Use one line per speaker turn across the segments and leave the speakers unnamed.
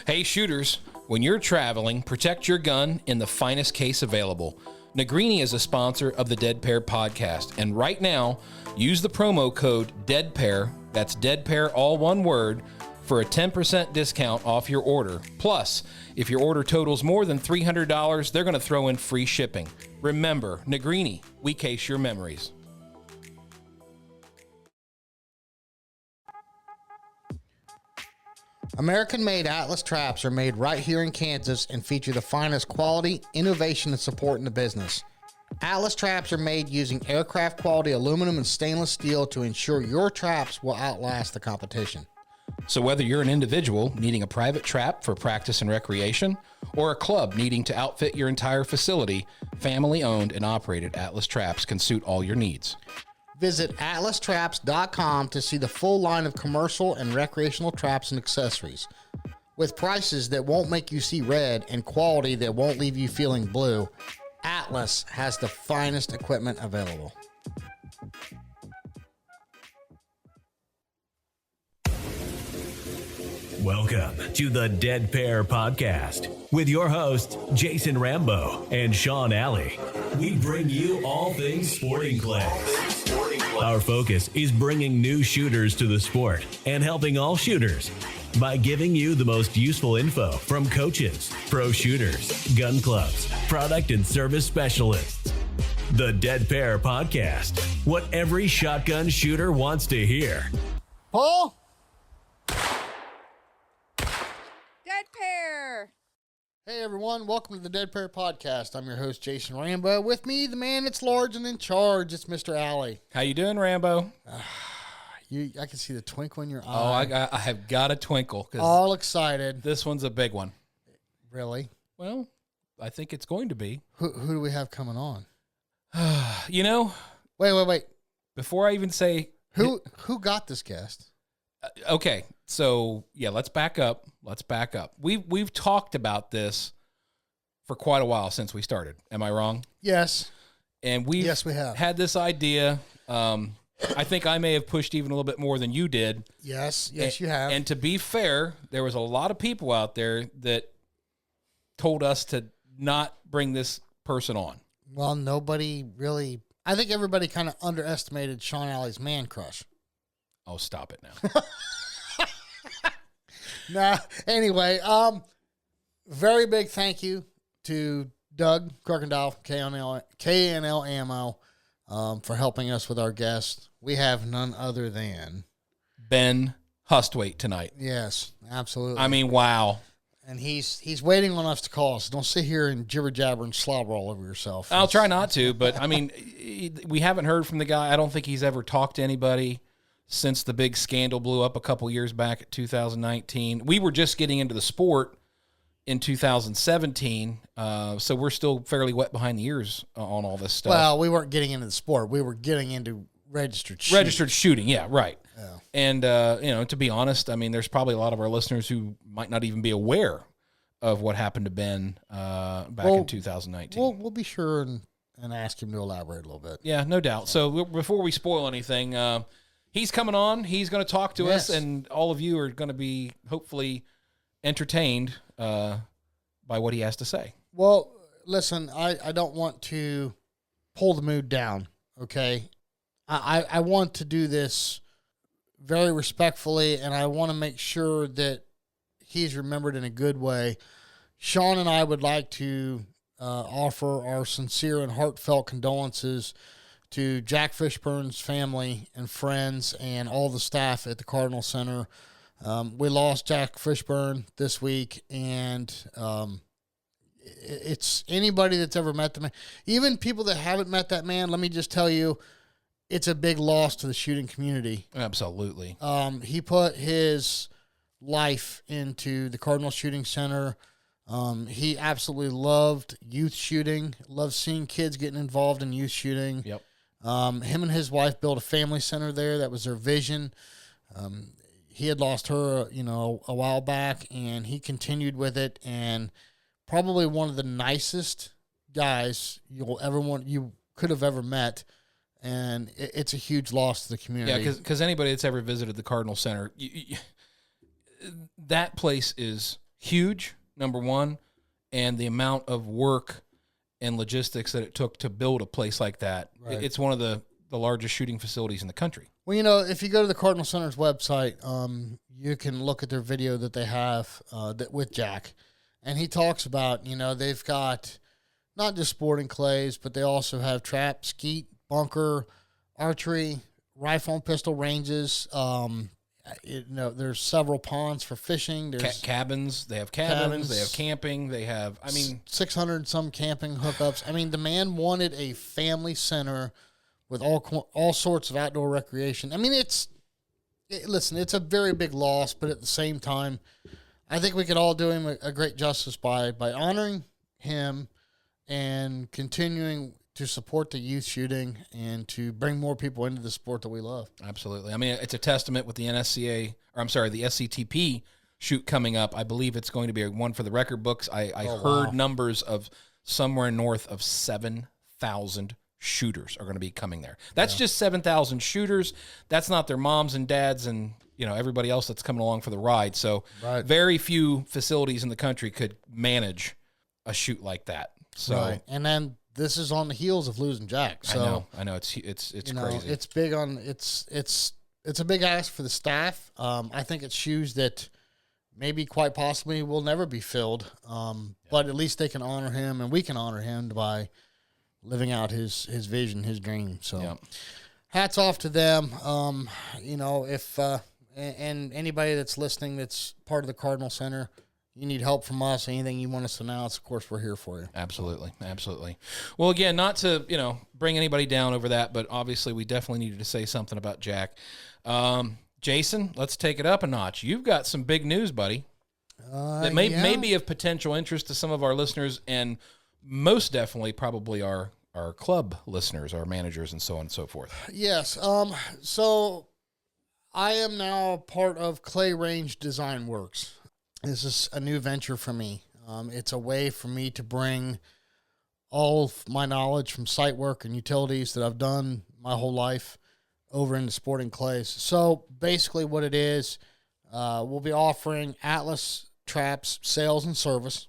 Hey shooters, when you're traveling, protect your gun in the finest case available. Negrini is a sponsor of the Dead Pair podcast, and right now, use the promo code DEADPAIR, that's DEADPAIR all one word, for a 10% discount off your order. Plus, if your order totals more than $300, they're going to throw in free shipping. Remember, Negrini, we case your memories.
American-made Atlas traps are made right here in Kansas and feature the finest quality, innovation, and support in the business. Atlas traps are made using aircraft-quality aluminum and stainless steel to ensure your traps will outlast the competition.
So whether you're an individual needing a private trap for practice and recreation, or a club needing to outfit your entire facility, family-owned and operated Atlas Traps can suit all your needs.
Visit atlastraps.com to see the full line of commercial and recreational traps and accessories. With prices that won't make you see red and quality that won't leave you feeling blue, Atlas has the finest equipment available.
Welcome to the Dead Pair Podcast with your hosts, Jason Rambo and Sean Alley. We bring you all things sporting clays. Our focus is bringing new shooters to the sport and helping all shooters by giving you the most useful info from coaches, pro shooters, gun clubs, product and service specialists. The Dead Pair Podcast, what every shotgun shooter wants to hear.
Paul?
Dead Pair.
Hey everyone, welcome to the Dead Pair Podcast. I'm your host, Jason Rambo. With me, the man that's large and in charge, it's Mr. Alley.
How you doing, Rambo?
I can see the twinkle in your
Oh,
eye.
I have got a twinkle.
All excited.
This one's a big one.
Really?
Well, I think it's going to be.
Who do we have coming on?
You know,
Wait.
before I even say
Who got this guest?
okay, so yeah, let's back up. We've talked about this for quite a while since we started. Am I wrong?
Yes.
And we
have
had this idea. I think I may have pushed even a little bit more than you did.
Yes, you have.
And to be fair, there was a lot of people out there that told us to not bring this person on.
Well, nobody really. I think everybody kind of underestimated Sean Alley's man crush.
Oh, stop it now.
Nah. Anyway, very big thank you to Doug Kirkendall, KNL Ammo, for helping us with our guest. We have none other than
Ben Husthwaite tonight.
Yes, absolutely.
I mean, wow.
And he's waiting on us to call us. Don't sit here and jibber jabber and slobber all over yourself.
I'll try not to, but I mean, we haven't heard from the guy. I don't think he's ever talked to anybody since the big scandal blew up a couple years back at 2019. We were just getting into the sport in 2017, so we're still fairly wet behind the ears on all this stuff.
Well, we weren't getting into the sport. We were getting into registered shooting.
Registered shooting, yeah, right.
Yeah.
And, to be honest, I mean, there's probably a lot of our listeners who might not even be aware of what happened to Ben back in 2019.
We'll be sure and ask him to elaborate a little bit.
Yeah, no doubt. So before we spoil anything, he's coming on. He's going to talk to us, and all of you are going to be hopefully entertained by what he has to say.
Well, listen, I don't want to pull the mood down, okay? I want to do this very respectfully, and I want to make sure that he's remembered in a good way. Sean and I would like to offer our sincere and heartfelt condolences to Jack Fishburne's family and friends and all the staff at the Cardinal Center. We lost Jack Fishburne this week, and it's anybody that's ever met the man. Even people that haven't met that man, let me just tell you, it's a big loss to the shooting community.
Absolutely.
He put his life into the Cardinal Shooting Center. He absolutely loved youth shooting, loved seeing kids getting involved in youth shooting.
Yep.
Him and his wife built a family center there. That was their vision. He had lost her, a while back, and he continued with it. And probably one of the nicest guys you could have ever met. And it's a huge loss to the community.
Yeah, because anybody that's ever visited the Cardinal Center, that place is huge, number one, and the amount of work and logistics that it took to build a place like that.
Right.
It's one of the largest shooting facilities in the country.
Well, you know, if you go to the Cardinal Center's website, you can look at their video that they have with Jack. And he talks about, you know, they've got not just sporting clays, but they also have trap, skeet, bunker, archery, rifle and pistol ranges. You know, there's several ponds for fishing. There's
cabins. They have cabins. They have camping. They have,
600 some camping hookups. I mean, the man wanted a family center with all sorts of outdoor recreation. I mean, listen, it's a very big loss, but at the same time, I think we could all do him a great justice by honoring him and continuing to support the youth shooting and to bring more people into the sport that we love.
Absolutely. I mean, it's a testament with the the SCTP shoot coming up. I believe it's going to be one for the record books. I heard numbers of somewhere north of 7,000 shooters are going to be coming there. That's just 7,000 shooters. That's not their moms and dads and, you know, everybody else that's coming along for the ride. So very few facilities in the country could manage a shoot like that. So,
and then this is on the heels of losing Jack. So
I know it's crazy.
It's big on it's a big ask for the staff. I think it's shoes that maybe quite possibly will never be filled. But at least they can honor him, and we can honor him by living out his vision, his dream. So hats off to them. You know, if and anybody that's listening that's part of the Cardinal Center, you need help from us, anything you want us to announce, of course, we're here for you.
Absolutely. Absolutely. Well, again, not to, you know, bring anybody down over that, but obviously we definitely needed to say something about Jack. Jason, let's take it up a notch. You've got some big news, buddy, that may be of potential interest to some of our listeners, and most definitely probably our club listeners, our managers, and so on and so forth.
Yes. So I am now part of Clay Range Design Works. This is a new venture for me. It's a way for me to bring all of my knowledge from site work and utilities that I've done my whole life over into sporting clays. So basically what it is, we'll be offering Atlas traps, sales and service.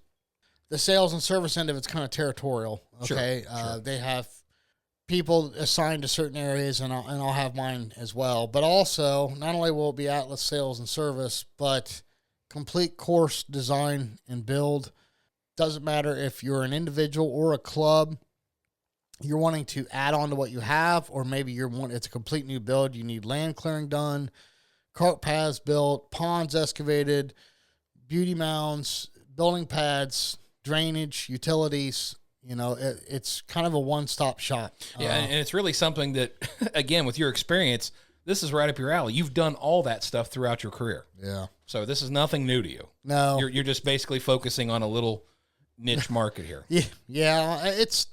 The sales and service end of it's kind of territorial. Okay. Sure. They have people assigned to certain areas, and I'll have mine as well. But also, not only will it be Atlas sales and service, but complete course design and build. Doesn't matter if you're an individual or a club, you're wanting to add on to what you have, or maybe it's a complete new build. You need land clearing done, cart paths built, ponds excavated, beauty mounds, building pads, drainage, utilities. You know, it's kind of a one-stop shop.
Yeah, and it's really something that, again, with your experience, this is right up your alley. You've done all that stuff throughout your career.
Yeah.
So this is nothing new to you.
No.
You're just basically focusing on a little niche market here.
Yeah. It's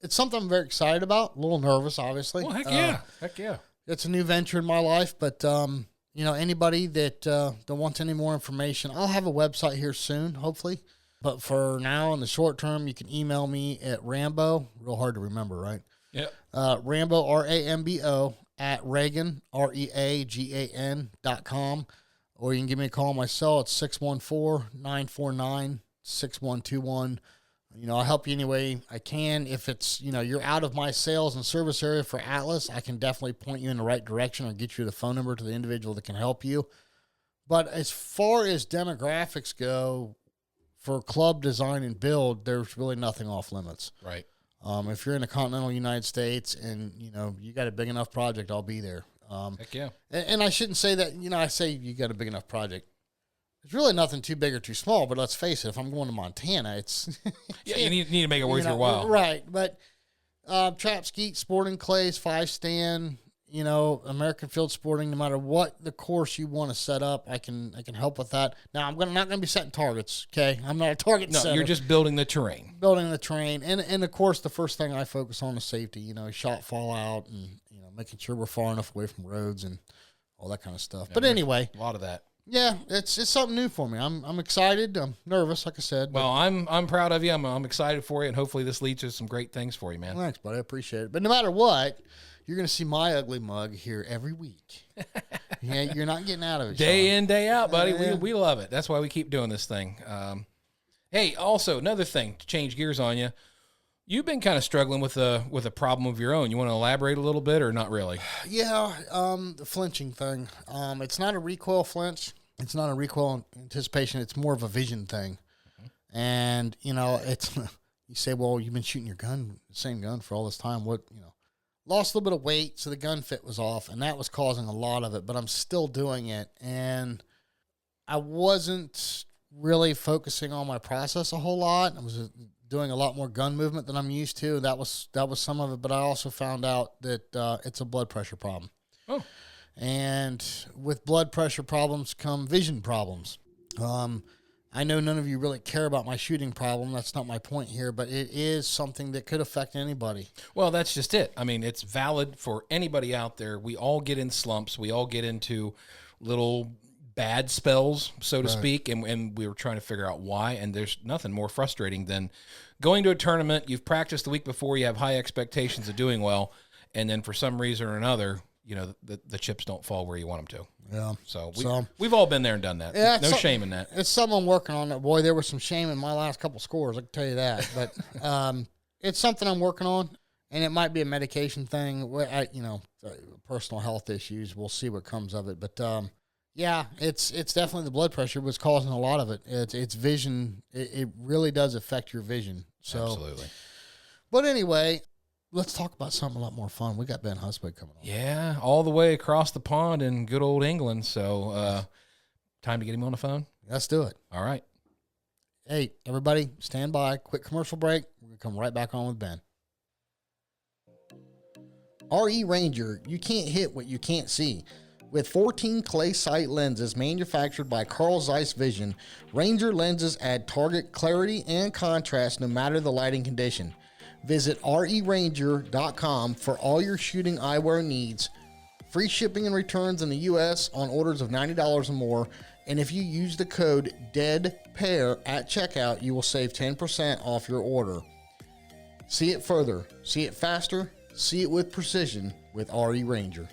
something I'm very excited about. A little nervous, obviously.
Well, heck yeah. Heck yeah.
It's a new venture in my life, but, you know, anybody that wants any more information, I'll have a website here soon, hopefully. But for now, in the short term, you can email me at Rambo. Real hard to remember, right?
Yep.
Rambo, RAMBO, at Reagan, REAGAN.com. Or you can give me a call on my cell at 614-949-6121. You know, I'll help you any way I can. If it's, you know, you're out of my sales and service area for Atlas, I can definitely point you in the right direction or get you the phone number to the individual that can help you. But as far as demographics go, for club design and build, there's really nothing off limits.
Right.
If you're in the continental United States and, you know, you got a big enough project, I'll be there.
Heck yeah.
And I shouldn't say that, you know, I say you got a big enough project. There's really nothing too big or too small, but let's face it, if I'm going to Montana, it's...
yeah, you need to make it worth your while.
Right, but trap, skeet, sporting clays, 5-stand, you know, American field sporting, no matter what the course you want to set up, I can help with that. Now, I'm not going to be setting targets, okay? I'm not a target setter.
No, you're just building the terrain.
And of course, the first thing I focus on is safety, you know, shot fallout and, you know, making sure we're far enough away from roads and all that kind of stuff. Yeah, but anyway.
A lot of that.
Yeah, it's something new for me. I'm excited. I'm nervous, like I said.
Well, I'm proud of you. I'm excited for you, and hopefully this leads to some great things for you, man.
Thanks, buddy. I appreciate it. But no matter what, you're going to see my ugly mug here every week. Yeah, you're not getting out of it,
Day
Sean.
in, day out, buddy.
Yeah.
We love it. That's why we keep doing this thing. Hey, also, another thing to change gears on you. You've been kind of struggling with a problem of your own. You want to elaborate a little bit or not really?
Yeah, the flinching thing. It's not a recoil flinch. It's not a recoil anticipation. It's more of a vision thing. Mm-hmm. And, it's you say, well, you've been shooting your gun, the same gun for all this time. Lost a little bit of weight, so the gun fit was off, and that was causing a lot of it, but I'm still doing it. And I wasn't really focusing on my process a whole lot. I was doing a lot more gun movement than I'm used to. That was some of it, but I also found out that it's a blood pressure problem.
Oh.
And with blood pressure problems come vision problems. I know none of you really care about my shooting problem. That's not my point here, but it is something that could affect anybody.
Well, that's just it. I mean, it's valid for anybody out there. We all get in slumps. We all get into little bad spells, so to speak, and we were trying to figure out why, and there's nothing more frustrating than going to a tournament. You've practiced the week before. You have high expectations of doing well, and then for some reason or another, the chips don't fall where you want them to.
Yeah.
So we've all been there and done that.
Yeah,
no shame in that.
It's something I'm working on. Boy, there was some shame in my last couple scores, I can tell you that. But it's something I'm working on, and it might be a medication thing. Personal health issues. We'll see what comes of it. But yeah, it's definitely the blood pressure was causing a lot of it. It's vision. It really does affect your vision. So,
absolutely.
But anyway, let's talk about something a lot more fun. We got Ben Husthwaite coming on.
Yeah, all the way across the pond in good old England. So time to get him on the phone?
Let's do it.
All right.
Hey, everybody, stand by. Quick commercial break. We're going to come right back on with Ben. RE Ranger, you can't hit what you can't see. With 14 clay sight lenses manufactured by Carl Zeiss Vision, Ranger lenses add target clarity and contrast no matter the lighting condition. Visit reranger.com for all your shooting eyewear needs. Free shipping and returns in the U.S. on orders of $90 or more. And if you use the code DEADPAIR at checkout, you will save 10% off your order. See it further, see it faster, see it with precision with RE Ranger.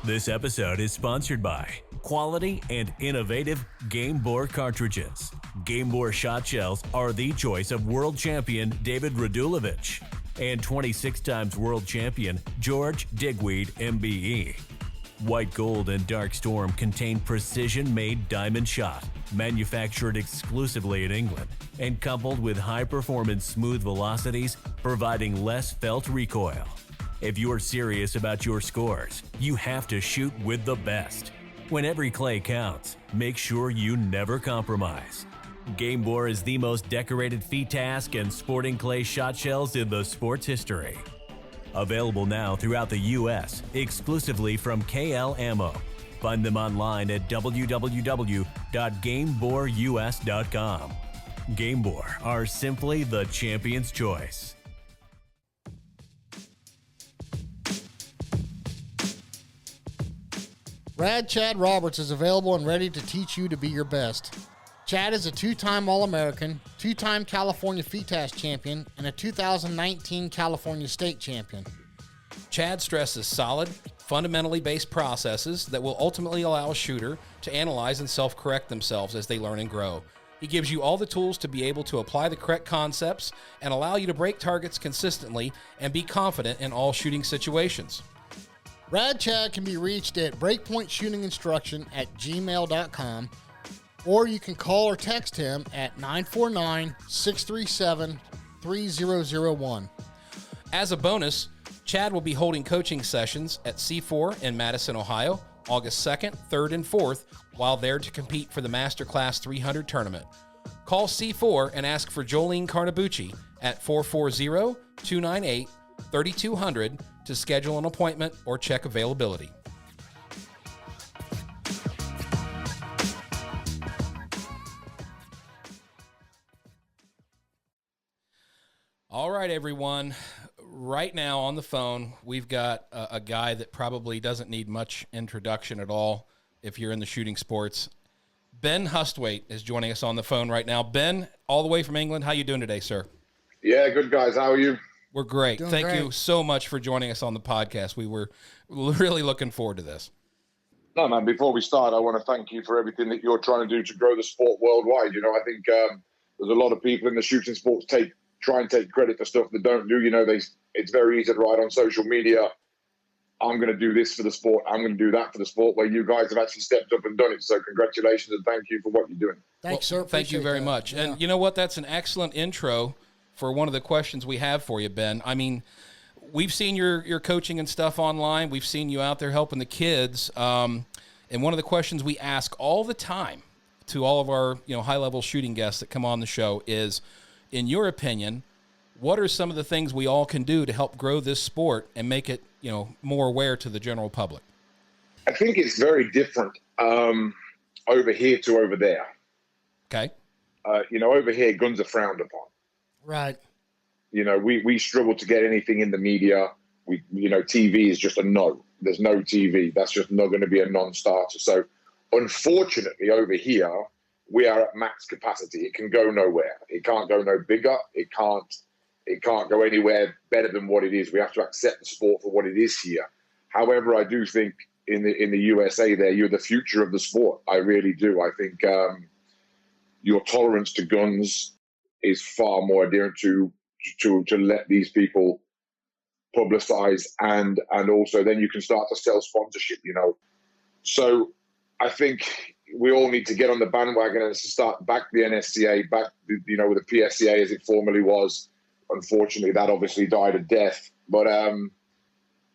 This episode is sponsored by quality and innovative Game Bore cartridges. Game Bore shot shells are the choice of world champion David Radulovich and 26 times world champion George Digweed MBE. White Gold and Dark Storm contain precision-made diamond shot, manufactured exclusively in England, and coupled with high-performance smooth velocities, providing less felt recoil. If you're serious about your scores, you have to shoot with the best. When every clay counts, make sure you never compromise. Game Bore is the most decorated FITASC and sporting clay shot shells in the sport's history. Available now throughout the U.S., exclusively from KL Ammo. Find them online at www.gameborus.com. Game Bore are simply the champion's choice.
Rad Chad Roberts is available and ready to teach you to be your best. Chad is a two-time All-American, two-time California FITASC champion, and a 2019 California State champion.
Chad stresses solid, fundamentally based processes that will ultimately allow a shooter to analyze and self-correct themselves as they learn and grow. He gives you all the tools to be able to apply the correct concepts and allow you to break targets consistently and be confident in all shooting situations.
Rad Chad can be reached at breakpointshootinginstruction@gmail.com, or you can call or text him at 949-637-3001.
As a bonus, Chad will be holding coaching sessions at C4 in Madison, Ohio, August 2nd, 3rd, and 4th, while there to compete for the Masterclass 300 tournament. Call C4 and ask for Jolene Carnabucci at 440-298-3200 to schedule an appointment or check availability. All right, everyone. Right now on the phone, we've got a guy that probably doesn't need much introduction at all if you're in the shooting sports. Ben Husthwaite is joining us on the phone right now. Ben, all the way from England, how you doing today, sir?
Yeah, good, guys. How are you?
We're great.
Doing
Thank
great.
you so much for joining us on the podcast. We were really looking forward to this.
No, man, before we start, I want to thank you for everything that you're trying to do to grow the sport worldwide. You know, I think there's a lot of people in the shooting sports try and take credit for stuff they don't do. You know, it's very easy to write on social media, I'm going to do this for the sport, I'm going to do that for the sport, where you guys have actually stepped up and done it. So congratulations and thank you for what you're doing.
Thanks, sir.
Thank you very much.
Yeah.
And you know what? That's an excellent intro for one of the questions we have for you, Ben. I mean, we've seen your coaching and stuff online. We've seen you out there helping the kids. And one of the questions we ask all the time to all of our high-level shooting guests that come on the show is, in your opinion, what are some of the things we all can do to help grow this sport and make it more aware to the general public?
I think it's very different over here to over there.
Okay.
Over here, guns are frowned upon.
Right.
We struggle to get anything in the media. TV is just a no. There's no TV. That's just not going to be a non-starter. So, unfortunately, over here, we are at max capacity. It can go nowhere. It can't go no bigger. It can't go anywhere better than what it is. We have to accept the sport for what it is here. However, I do think in the USA there, you're the future of the sport. I really do. I think your tolerance to guns is far more adherent to let these people publicize and also then you can start to sell sponsorship, So I think we all need to get on the bandwagon and start back the NSCA, back, with the PSCA as it formerly was. Unfortunately, that obviously died a death. But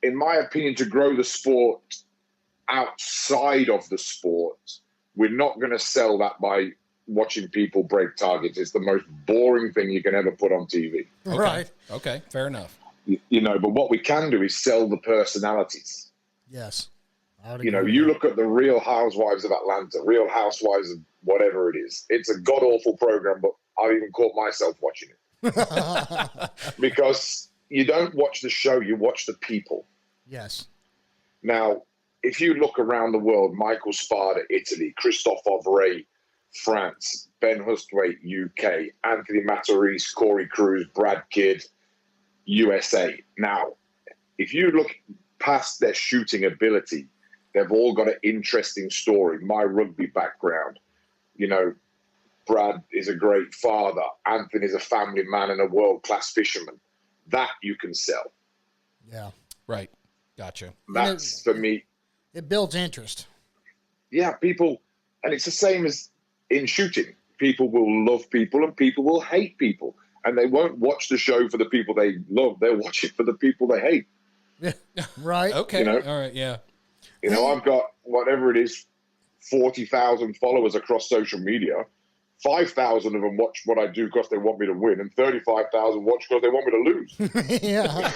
in my opinion, to grow the sport outside of the sport, we're not going to sell that by watching people break targets. It's the most boring thing you can ever put on TV.
Okay.
Right.
Okay, fair enough.
But what we can do is sell the personalities.
Yes.
You look at the Real Housewives of Atlanta, Real Housewives of whatever it is. It's a god-awful program, but I've even caught myself watching it. Because you don't watch the show, you watch the people.
Yes.
Now, if you look around the world, Michael Spada, Italy, Christophe Ovray, France, Ben Husthwaite, UK, Anthony Matarese, Corey Cruz, Brad Kidd, USA. Now, if you look past their shooting ability, they've all got an interesting story. My rugby background, Brad is a great father. Anthony's a family man and a world-class fisherman. That you can sell.
Yeah.
Right. Gotcha.
That's, for me.
It builds interest.
Yeah, people, and it's the same as in shooting. People will love people and people will hate people. And they won't watch the show for the people they love. They'll watch it for the people they hate.
Yeah. Right.
Okay. All right. Yeah.
I've got, whatever it is, 40,000 followers across social media. 5,000 of them watch what I do because they want me to win, and 35,000 watch because they want me to lose.
Yeah.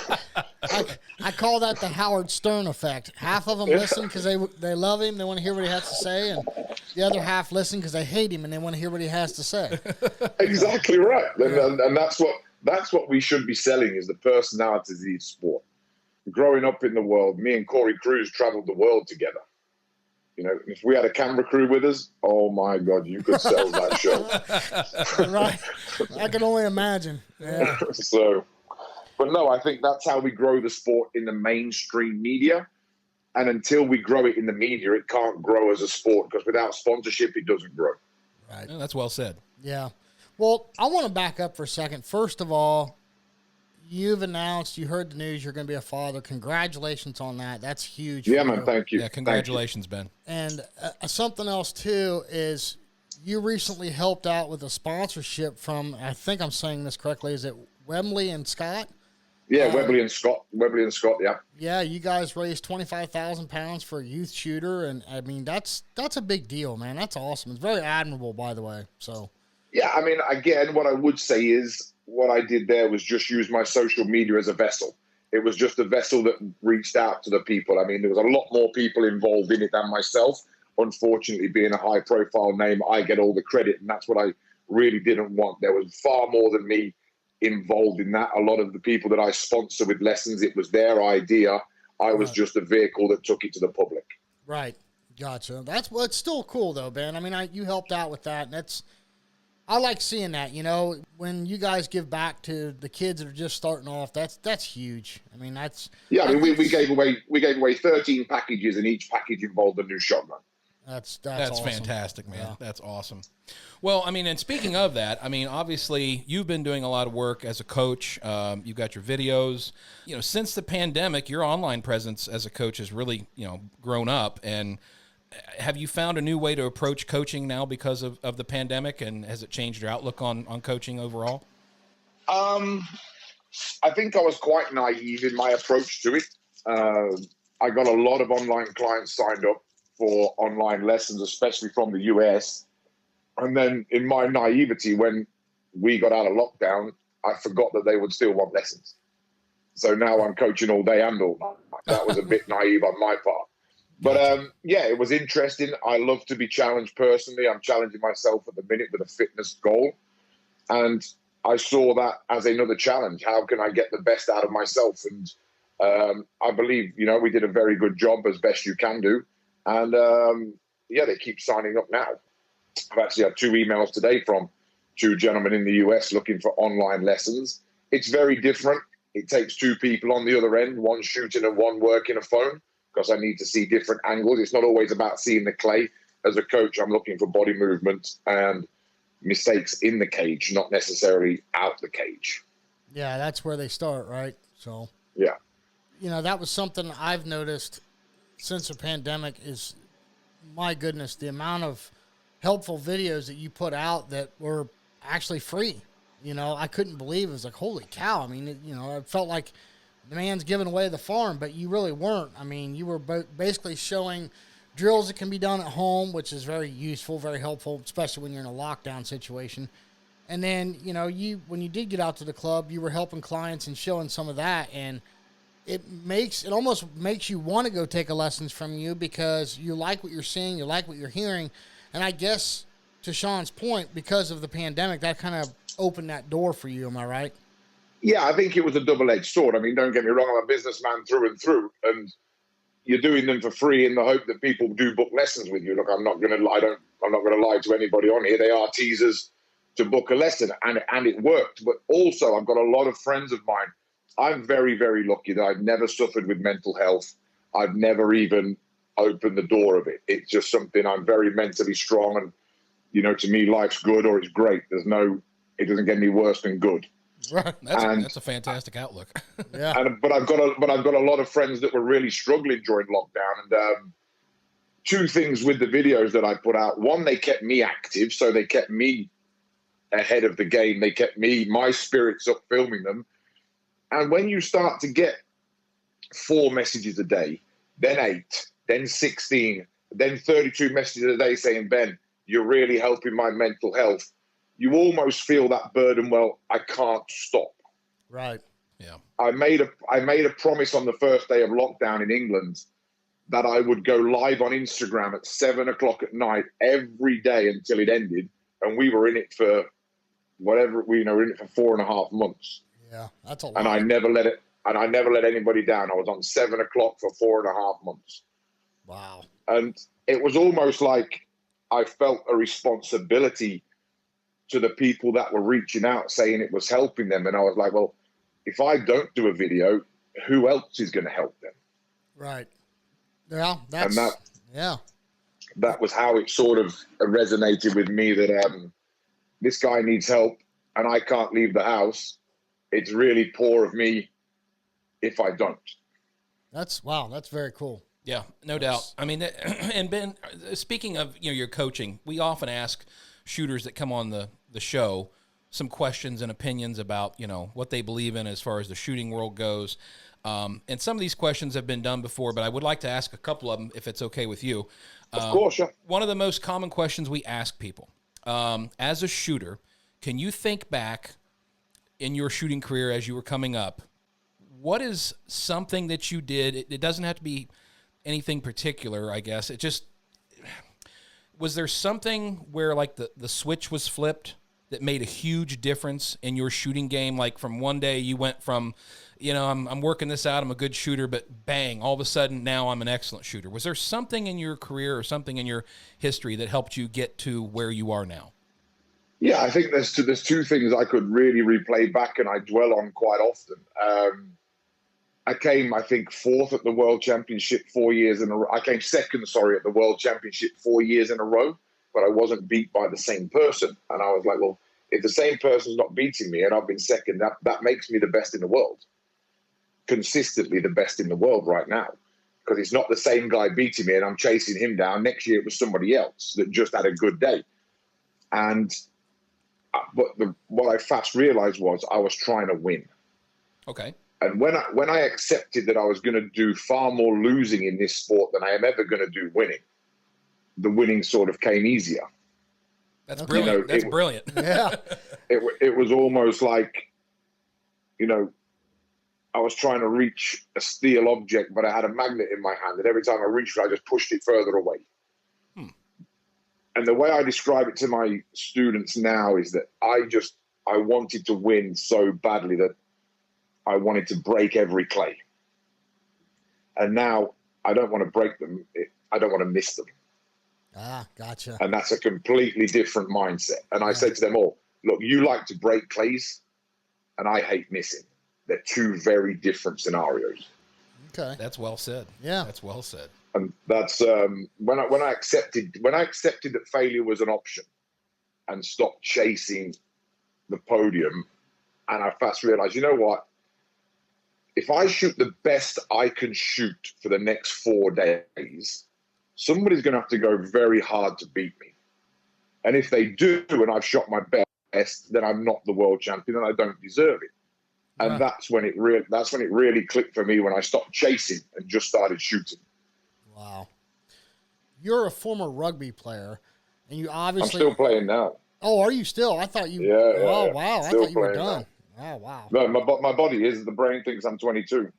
I call that the Howard Stern effect. Half of them listen because they love him, they want to hear what he has to say, and the other half listen because they hate him and they want to hear what he has to say.
Exactly right. And that's what we should be selling, is the personalities of each sport. Growing up in the world, me and Corey Cruz traveled the world together. If we had a camera crew with us, oh my God, you could sell that show.
Right. I can only imagine. Yeah.
But no, I think that's how we grow the sport in the mainstream media. And until we grow it in the media, it can't grow as a sport, because without sponsorship, it doesn't grow.
Right.
Yeah, that's well said.
Yeah. Well, I want to back up for a second. First of all, you've announced, you heard the news, you're going to be a father. Congratulations on that. That's huge.
Yeah, man. Thank you.
Yeah, congratulations, Ben.
And something else, too, is you recently helped out with a sponsorship from, I think I'm saying this correctly, is it Wembley and Scott?
Yeah, Webley and Scott, yeah.
Yeah, you guys raised 25,000 pounds for a youth shooter, and, I mean, that's a big deal, man. That's awesome. It's very admirable, by the way, so.
Yeah, I mean, again, what I would say is, what I did there was just use my social media as a vessel. It was just a vessel that reached out to the people. I mean, there was a lot more people involved in it than myself. Unfortunately, being a high-profile name, I get all the credit, and that's what I really didn't want. There was far more than me involved in that. A lot of the people that I sponsor with lessons, it was their idea. I was just a vehicle that took it to the public.
Right. Gotcha. It's still cool, though, Ben. I mean, you helped out with that, and I like seeing that, when you guys give back to the kids that are just starting off, that's huge. I mean,
we gave away 13 packages, and each package involved a new shotgun.
That's
awesome. Fantastic, man. Yeah. That's awesome. Well, I mean, and speaking of that, I mean, obviously you've been doing a lot of work as a coach. You've got your videos. Since the pandemic, your online presence as a coach has really, grown up. And have you found a new way to approach coaching now because of the pandemic? And has it changed your outlook on coaching overall?
I think I was quite naive in my approach to it. I got a lot of online clients signed up for online lessons, especially from the US. And then in my naivety, when we got out of lockdown, I forgot that they would still want lessons. So now I'm coaching all day and all night. That was a bit naive on my part. But it was interesting. I love to be challenged personally. I'm challenging myself at the minute with a fitness goal. And I saw that as another challenge. How can I get the best out of myself? And I believe, we did a very good job, as best you can do. And they keep signing up now. I've actually had 2 emails today from 2 gentlemen in the US looking for online lessons. It's very different. It takes 2 people on the other end, one shooting and one working a phone, because I need to see different angles. It's not always about seeing the clay. As a coach, I'm looking for body movement and mistakes in the cage, not necessarily out the cage.
Yeah, that's where they start, right? So,
yeah.
That was something I've noticed since the pandemic is, my goodness, the amount of helpful videos that you put out that were actually free. I couldn't believe it. Was like, holy cow. I mean, it felt like the man's giving away the farm, but you really weren't. I mean, you were basically showing drills that can be done at home, which is very useful, very helpful, especially when you're in a lockdown situation. And then, when you did get out to the club, you were helping clients and showing some of that. And it almost makes you want to go take a lessons from you because you like what you're seeing, you like what you're hearing. And I guess, to Sean's point, because of the pandemic, that kind of opened that door for you. Am I right?
Yeah, I think it was a double-edged sword. I mean, don't get me wrong, I'm a businessman through and through, and you're doing them for free in the hope that people do book lessons with you. Look, I'm not going to lie to anybody on here. They are teasers to book a lesson, and it worked. But also, I've got a lot of friends of mine. I'm very, very lucky that I've never suffered with mental health. I've never even opened the door of it. It's just something. I'm very mentally strong, and to me, life's good or it's great. It doesn't get any worse than good.
Right. That's a fantastic outlook.
Yeah.
But I've got a lot of friends that were really struggling during lockdown, and 2 things with the videos that I put out. One, they kept me active, so they kept me ahead of the game. They kept my spirits up filming them. And when you start to get 4 messages a day, then 8, then 16, then 32 messages a day saying, Ben, you're really helping my mental health, you almost feel that burden. Well, I can't stop.
Right.
Yeah.
I made a promise on the first day of lockdown in England that I would go live on Instagram at 7:00 at night every day until it ended. And we were in it for we're in it for 4.5 months.
Yeah, that's a lot.
And I never let anybody down. I was on 7:00 for 4.5 months.
Wow. And
it was almost like I felt a responsibility to the people that were reaching out saying it was helping them. And I was like, well, if I don't do a video, who else is going to help them?
Right. Yeah.
That was how it sort of resonated with me that this guy needs help and I can't leave the house. It's really poor of me if I don't.
That's very cool.
Yeah, no doubt. I mean, and Ben, speaking of, your coaching, we often ask shooters that come on the show some questions and opinions about, what they believe in as far as the shooting world goes. And some of these questions have been done before, but I would like to ask a couple of them if it's okay with you.
Of course, yeah.
One of the most common questions we ask people, as a shooter, can you think back in your shooting career as you were coming up, what is something that you did? It doesn't have to be anything particular, I guess. It just, was there something where like the switch was flipped that made a huge difference in your shooting game? Like from one day you went from, I'm working this out, I'm a good shooter, but bang, all of a sudden now I'm an excellent shooter. Was there something in your career or something in your history that helped you get to where you are now?
Yeah, I think there's two things I could really replay back and I dwell on quite often. I came, I think, fourth at the World Championship 4 years in a row. I came second, at the World Championship 4 years in a row, but I wasn't beat by the same person. And I was like, well, if the same person's not beating me and I've been second, that makes me the best in the world. Consistently the best in the world right now. Because it's not the same guy beating me and I'm chasing him down. Next year it was somebody else that just had a good day. But what I fast realized was I was trying to win.
Okay.
And when I accepted that I was going to do far more losing in this sport than I am ever going to do winning, the winning sort of came easier.
That's brilliant. That's brilliant.
Yeah.
It was almost like, I was trying to reach a steel object, but I had a magnet in my hand. And every time I reached it, I just pushed it further away. And the way I describe it to my students now is that I wanted to win so badly that I wanted to break every clay. And now I don't want to break them. I don't want to miss them.
Ah, gotcha.
And that's a completely different mindset. And I say to them all, look, you like to break clays and I hate missing. They're two very different scenarios.
Okay.
That's well said.
Yeah.
That's well said.
And that's when I accepted that failure was an option and stopped chasing the podium. And I fast realized, you know what? If I shoot the best I can shoot for the next 4 days, somebody's going to have to go very hard to beat me. And if they do, and I've shot my best, then I'm not the world champion and I don't deserve it. And
Right.
that's when it really clicked for me, when I stopped chasing and just started shooting.
Wow. You're a former rugby player, and you
I'm
obviously...
still playing now.
Oh, are you still? I thought you...
Yeah.
Oh, wow. I
Still
thought you were
playing
done. Oh, wow.
No, my body is. The brain thinks I'm 22.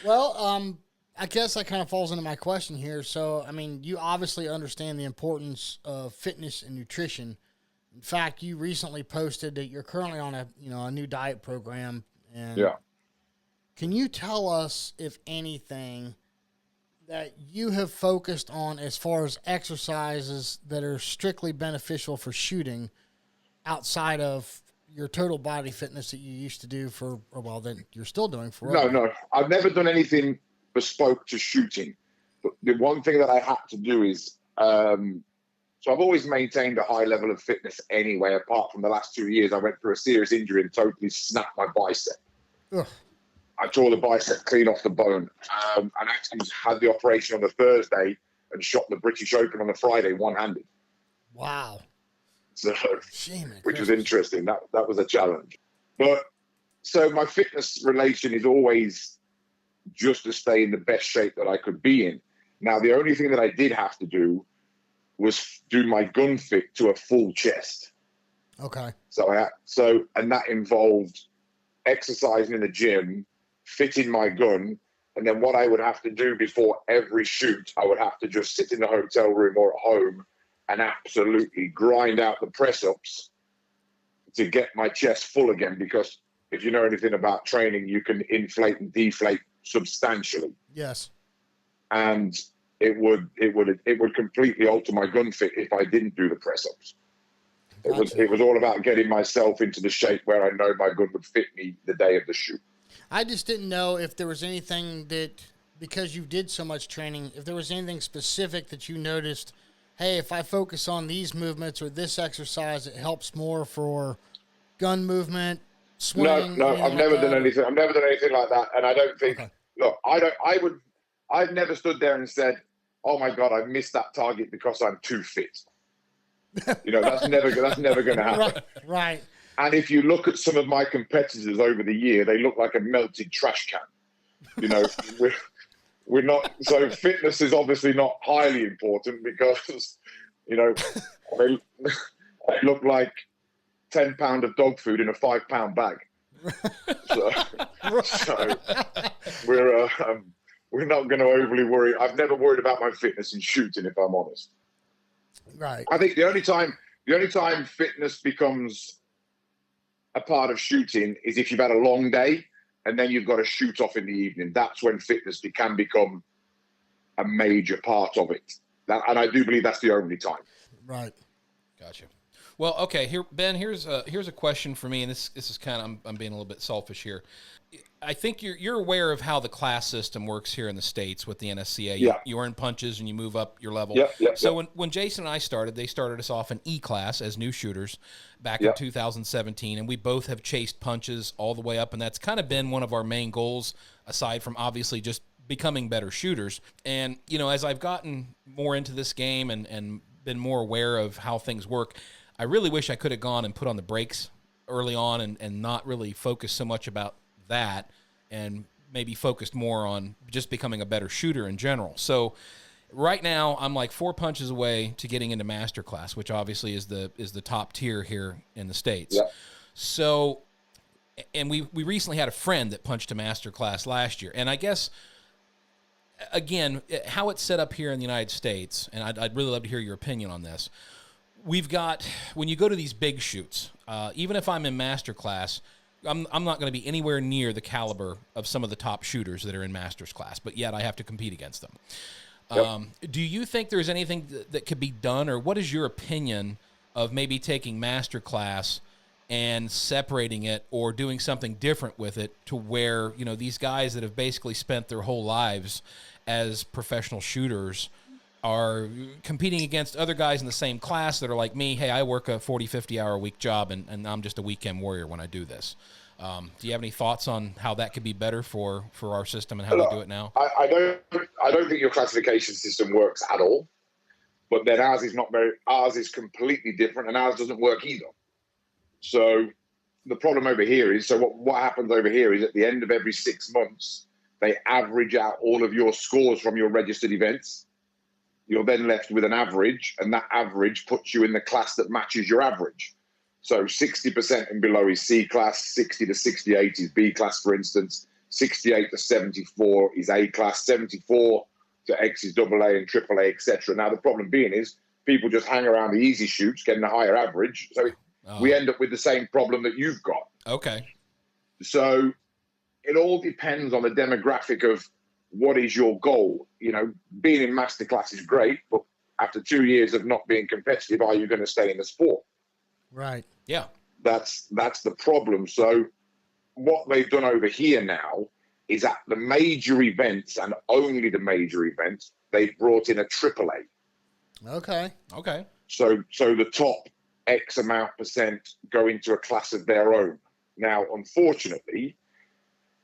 Well, I guess that kind of falls into my question here. So, I mean, you obviously understand the importance of fitness and nutrition. In fact, you recently posted that you're currently on a new diet program. And
Yeah.
can you tell us, if anything, that you have focused on as far as exercises that are strictly beneficial for shooting outside of your total body fitness that you used to do that you're still doing for rugby?
No. I've never done anything bespoke to shooting. But the one thing that I had to do is, so I've always maintained a high level of fitness anyway, apart from the last 2 years. I went through a serious injury and totally snapped my bicep.
Ugh.
I tore the bicep clean off the bone, and actually had the operation on the Thursday and shot the British Open on the Friday one-handed.
Wow.
So,
Shame it,
which was
Chris.
interesting. That was a challenge. But so my fitness relation is always just to stay in the best shape that I could be in. Now, the only thing that I did have to do was do my gun fit to a full chest.
Okay.
And that involved exercising in the gym, fitting my gun, and then what I would have to do before every shoot, I would have to just sit in the hotel room or at home and absolutely grind out the press-ups to get my chest full again, because if you know anything about training, you can inflate and deflate substantially.
Yes.
And it would completely alter my gun fit if I didn't do the press-ups. It was all about getting myself into the shape where I know my gun would fit me the day of the shoot.
I just didn't know if there was anything that, because you did so much training, if there was anything specific that you noticed, hey, if I focus on these movements or this exercise, it helps more for gun movement, swing.
No, I've never done anything. I've never done anything like that. And I don't think,
Okay.
Look, I've never stood there and said, oh my God, I missed that target because I'm too fit. That's never going to happen.
Right.
And if you look at some of my competitors over the year, they look like a melted trash can. We're not. So fitness is obviously not highly important because, they look like 10 pound of dog food in a 5 pound bag. So we're not going to overly worry. I've never worried about my fitness in shooting, if I'm honest.
Right.
I think the only time fitness becomes a part of shooting is if you've had a long day and then you've got to shoot off in the evening. That's when fitness can become a major part of it. And I do believe that's the only time.
Right.
Gotcha. Well, okay, here, Ben. Here's a question for me, and this is kind of I'm being a little bit selfish here. I think you're aware of how the class system works here in the States with the NSCA.
Yeah.
You earn punches and you move up your level. So when Jason and I started, they started us off in E class as new shooters back in 2017, and we both have chased punches all the way up, and that's kind of been one of our main goals, aside from obviously just becoming better shooters. And as I've gotten more into this game and been more aware of how things work, I really wish I could have gone and put on the brakes early on and not really focus so much about that and maybe focused more on just becoming a better shooter in general. So right now I'm like 4 punches away to getting into master class, which obviously is the top tier here in the States.
Yeah.
So, and we recently had a friend that punched a master class last year. And I guess, again, how it's set up here in the United States, and I'd really love to hear your opinion on this. We've got, when you go to these big shoots, even if I'm in master class, I'm not going to be anywhere near the caliber of some of the top shooters that are in master's class, but yet I have to compete against them. Do you think there's anything that could be done, or what is your opinion of maybe taking master class and separating it or doing something different with it to where, these guys that have basically spent their whole lives as professional shooters are competing against other guys in the same class that are like me? Hey, I work a 40, 50-hour a week job, and I'm just a weekend warrior when I do this. Do you have any thoughts on how that could be better for our system and how we do it now?
I don't think your classification system works at all, but then ours is completely different, and ours doesn't work either. So the problem over here is, what happens over here is at the end of every 6 months, they average out all of your scores from your registered events. You're then left with an average, and that average puts you in the class that matches your average. So 60% and below is C class, 60 to 68 is B class, for instance, 68 to 74 is A class, 74 to X is AA and AAA, etc. Now, the problem being is people just hang around the easy shoots, getting a higher average. So we end up with the same problem that you've got.
Okay.
So it all depends on the demographic of what is your goal. Being in masterclass is great, but after 2 years of not being competitive, are you going to stay in the sport?
Right.
Yeah.
That's the problem. So what they've done over here now is at the major events, and only the major events, they've brought in a AAA.
Okay.
So the top X amount % go into a class of their own. Now, unfortunately,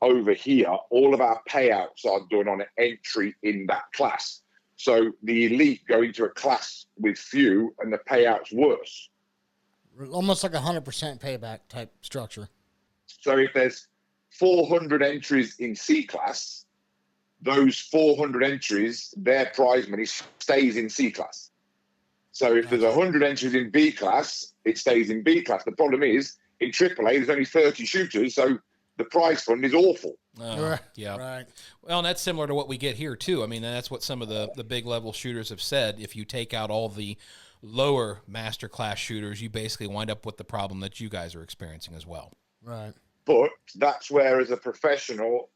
over here, all of our payouts are done on an entry in that class. So the elite go into a class with few, and the payout's worse.
Almost like 100% payback type structure.
So if there's 400 entries in C class, those 400 entries, their prize money stays in C class. So if there's 100 entries in B class, it stays in B class. The problem is, in AAA, there's only 30 shooters, so the prize fund is awful.
Yeah.
Right.
Well, and that's similar to what we get here, too. I mean, that's what some of the big level shooters have said. If you take out all the lower master class shooters, you basically wind up with the problem that you guys are experiencing as well.
Right.
But that's where, as a professional,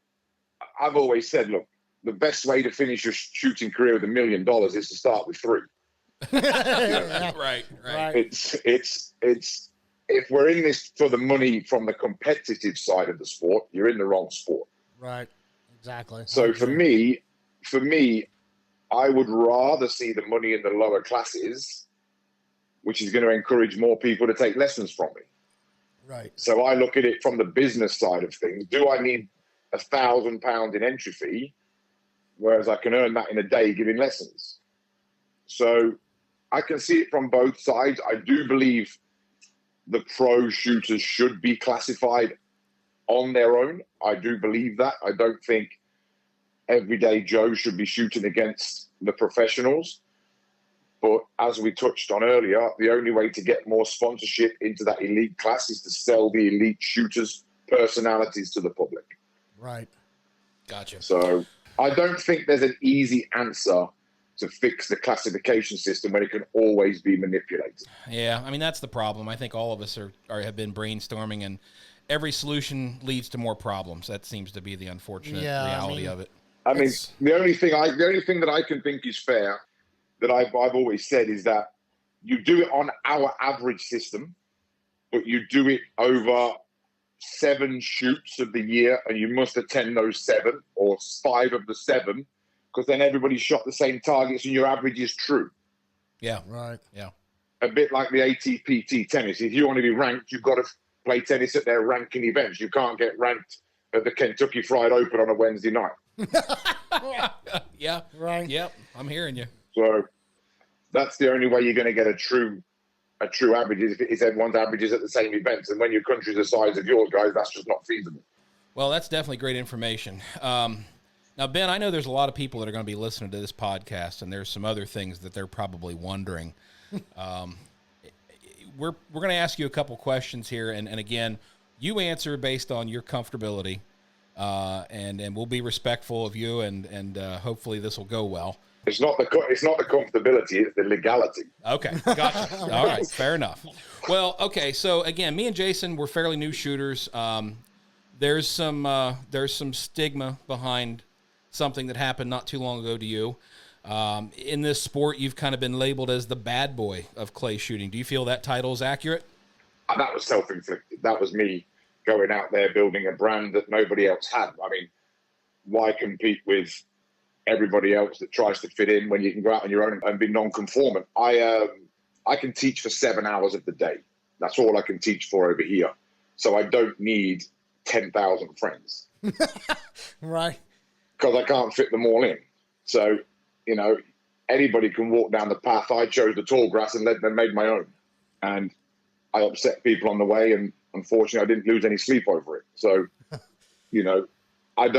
I've always said, look, the best way to finish your shooting career with $1 million is to start with 3.
Right.
It's if we're in this for the money from the competitive side of the sport, you're in the wrong sport.
Right. Exactly.
So for me, I would rather see the money in the lower classes, which is going to encourage more people to take lessons from me.
Right.
So I look at it from the business side of things. Do I need £1,000 in entry fee, whereas I can earn that in a day giving lessons? So I can see it from both sides. I do believe the pro shooters should be classified on their own. I do believe that. I don't think everyday Joe should be shooting against the professionals. But as we touched on earlier, the only way to get more sponsorship into that elite class is to sell the elite shooters' personalities to the public.
Right.
Gotcha.
So I don't think there's an easy answer to fix the classification system when it can always be manipulated.
Yeah, I mean, that's the problem. I think all of us have been brainstorming, and every solution leads to more problems. That seems to be the unfortunate reality of it.
I mean, the only thing that I can think is fair, that I've always said, is that you do it on our average system, but you do it over 7 shoots of the year, and you must attend those 7 or 5 of the 7, because then everybody shot the same targets and your average is true.
Yeah.
Right.
Yeah.
A bit like the ATPT tennis. If you want to be ranked, you've got to play tennis at their ranking events. You can't get ranked at the Kentucky Fried Open on a Wednesday night.
Yeah.
Right.
Yep. I'm hearing you.
So that's the only way you're going to get a true average is if everyone's averages at the same events. And when your country's the size of yours, guys, that's just not feasible.
Well, that's definitely great information. Now, Ben, I know there's a lot of people that are going to be listening to this podcast, and there's some other things that they're probably wondering. We're going to ask you a couple questions here, and again, you answer based on your comfortability, and we'll be respectful of you, and hopefully this will go well.
It's not the comfortability; it's the legality.
Okay, gotcha. All right, fair enough. Well, okay, so again, me and Jason, we're fairly new shooters. There's some stigma behind something that happened not too long ago to you. In this sport, you've kind of been labeled as the bad boy of clay shooting. Do you feel that title is accurate?
That was self-inflicted. That was me going out there building a brand that nobody else had. I mean, why compete with everybody else that tries to fit in when you can go out on your own and be non-conformant? I can teach for 7 hours of the day. That's all I can teach for over here. So I don't need 10,000 friends.
Right.
Because I can't fit them all in. So, you know, anybody can walk down the path. I chose the tall grass and made my own. And I upset people on the way, and unfortunately I didn't lose any sleep over it. So, you know, I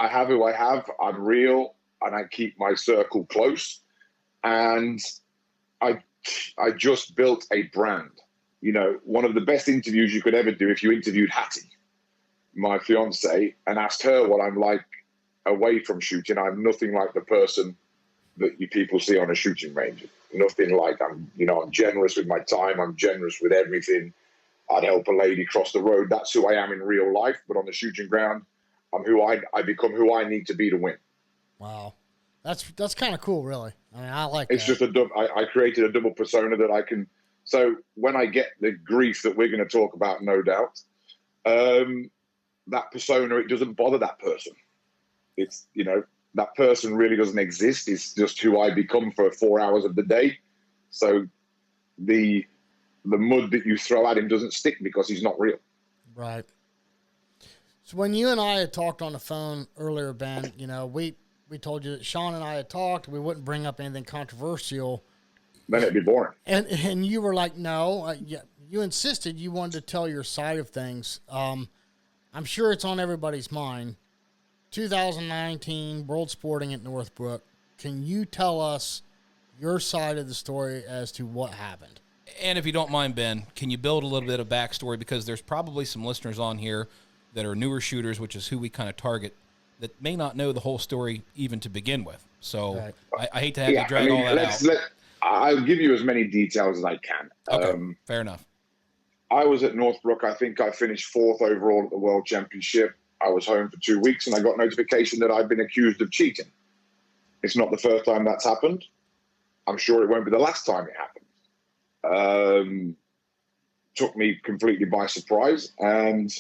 have who I have. I'm real, and I keep my circle close. And I just built a brand. You know, one of the best interviews you could ever do, if you interviewed Hattie, my fiance, and asked her what I'm like away from shooting, I'm nothing like the person that you people see on a shooting range. Nothing like I'm generous with my time. I'm generous with everything. I'd help a lady cross the road. That's who I am in real life. But on the shooting ground, I become who I need to be to win.
Wow. That's kind of cool, really. I mean, I like
it's
that.
just I created a double persona that I can. So when I get the grief that we're going to talk about, no doubt, that persona, it doesn't bother that person. It's, you know, that person really doesn't exist. It's just who I become for 4 hours of the day. So the mud that you throw at him doesn't stick because he's not real.
Right. So when you and I had talked on the phone earlier, Ben, you know, we told you that Sean and I had talked. We wouldn't bring up anything controversial.
Then it'd be boring.
And you were like, no. You insisted you wanted to tell your side of things. I'm sure it's on everybody's mind. 2019 World Sporting at Northbrook. Can you tell us your side of the story as to what happened?
And if you don't mind, Ben, can you build a little bit of backstory? Because there's probably some listeners on here that are newer shooters, which is who we kind of target, that may not know the whole story even to begin with. So right. I hate to have to drag all that out.
I'll give you as many details as I can.
Okay, fair enough.
I was at Northbrook. I think I finished 4th overall at the World Championship. I was home for 2 weeks, and I got notification that I'd been accused of cheating. It's not the first time that's happened. I'm sure it won't be the last time it happened. Took me completely by surprise, and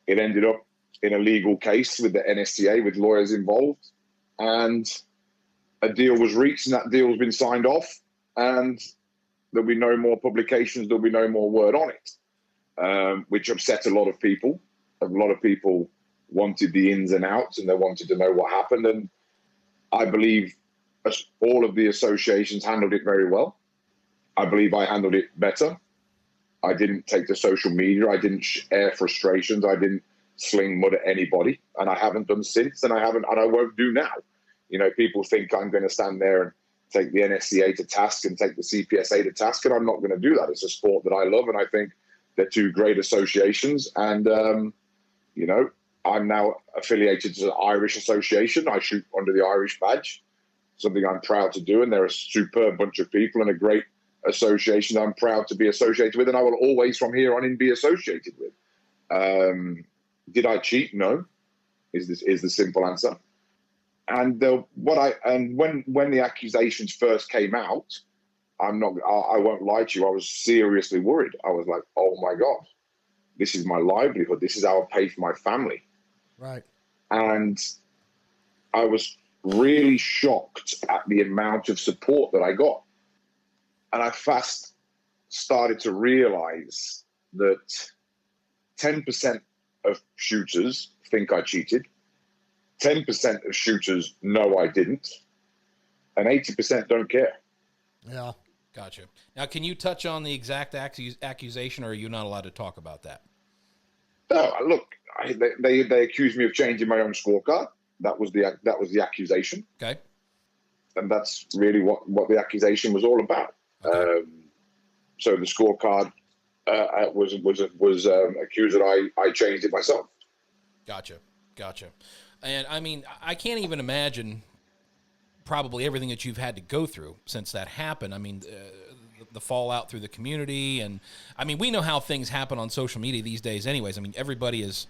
it ended up in a legal case with the NSCA with lawyers involved, and a deal was reached, and that deal's been signed off, and there'll be no more publications, there'll be no more word on it, which upset a lot of people. A lot of people wanted the ins and outs, and they wanted to know what happened, and I believe all of the associations handled it very well. I believe I handled it better. I didn't take to social media. I didn't air frustrations. I didn't sling mud at anybody, and I haven't done since, and I won't do now. You know, people think I'm going to stand there and take the NSCA to task and take the CPSA to task, and I'm not going to do that. It's a sport that I love, and I think they're two great associations. And, you know, I'm now affiliated to the Irish Association. I shoot under the Irish badge, something I'm proud to do, and they're a superb bunch of people and a great association I'm proud to be associated with, and I will always from here on in be associated with. Did I cheat? No, is the simple answer. And when the accusations first came out, I won't lie to you. I was seriously worried. I was like, oh my God, this is my livelihood. This is how I pay for my family.
Right.
And I was really shocked at the amount of support that I got. And I fast started to realize that 10% of shooters think I cheated. 10% of shooters know I didn't. And 80% don't care.
Yeah.
Gotcha. Now, can you touch on the exact accusation, or are you not allowed to talk about that?
No, look, they accused me of changing my own scorecard. That was the accusation.
Okay.
And that's really what the accusation was all about.
Okay.
So the scorecard was accused that I changed it myself.
Gotcha. And I mean, I can't even imagine probably everything that you've had to go through since that happened. I mean, the fallout through the community, and I mean, we know how things happen on social media these days anyways. I mean, everybody has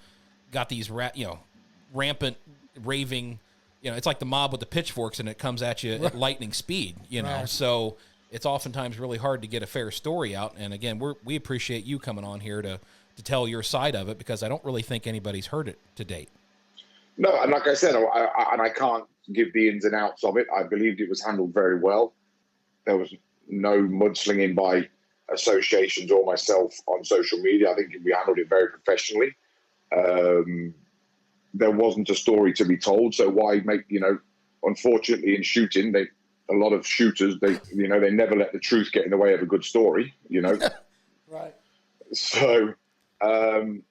got these rampant raving, it's like the mob with the pitchforks, and it comes at you at lightning speed,
Right.
So it's oftentimes really hard to get a fair story out. And again, we appreciate you coming on here to tell your side of it, because I don't really think anybody's heard it to date.
No, and like I said, I can't give the ins and outs of it. I believed it was handled very well. There was no mudslinging by associations or myself on social media. I think we handled it very professionally. There wasn't a story to be told, so why make, unfortunately in shooting, a lot of shooters, they never let the truth get in the way of a good story,
Right.
So, and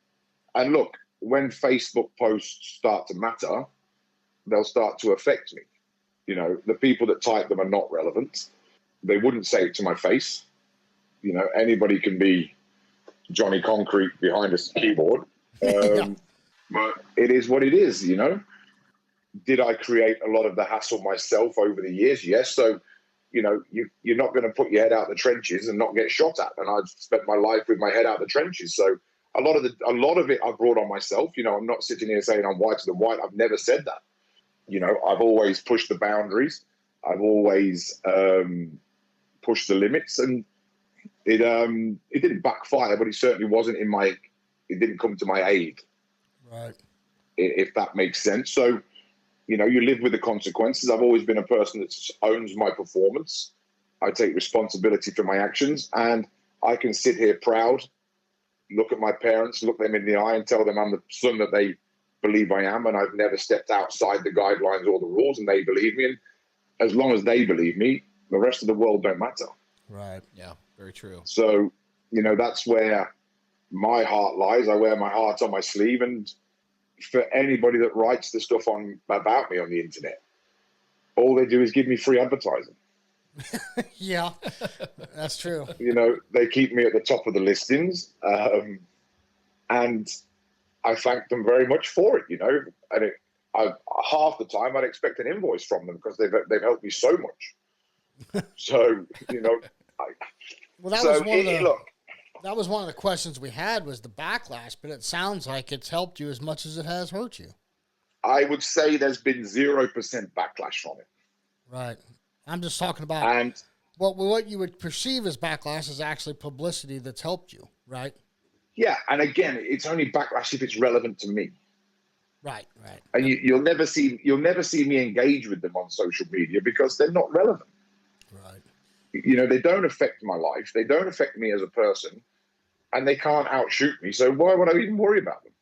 look, when Facebook posts start to matter, they'll start to affect me. The people that type them are not relevant. They wouldn't say it to my face. Anybody can be Johnny Concrete behind a keyboard. But it is what it is, Did I create a lot of the hassle myself over the years? Yes. So, you're not going to put your head out the trenches and not get shot at. And I've spent my life with my head out the trenches. So a lot of it I brought on myself. I'm not sitting here saying I'm whiter than white. I've never said that. I've always pushed the boundaries. I've always pushed the limits, and it didn't backfire, but it certainly wasn't it didn't come to my aid.
Right.
If that makes sense. So, you live with the consequences. I've always been a person that owns my performance. I take responsibility for my actions, and I can sit here proud, look at my parents, look them in the eye and tell them I'm the son that they believe I am, and I've never stepped outside the guidelines or the rules, and they believe me. And as long as they believe me, the rest of the world don't matter.
Right.
Yeah, very true.
So, that's where my heart lies. I wear my heart on my sleeve, and for anybody that writes the stuff about me on the internet, all they do is give me free advertising.
Yeah, that's true.
They keep me at the top of the listings, and I thank them very much for it. And half the time I'd expect an invoice from them because they've helped me so much. So
that was one of the questions we had, was the backlash, but it sounds like it's helped you as much as it has hurt you.
I would say there's been 0% backlash from it.
Right. I'm just talking about,
and
what you would perceive as backlash is actually publicity that's helped you, right?
Yeah, and again, it's only backlash if it's relevant to me.
Right.
And you'll never see me engage with them on social media because they're not relevant.
Right.
They don't affect my life. They don't affect me as a person, and they can't outshoot me. So why would I even worry about them?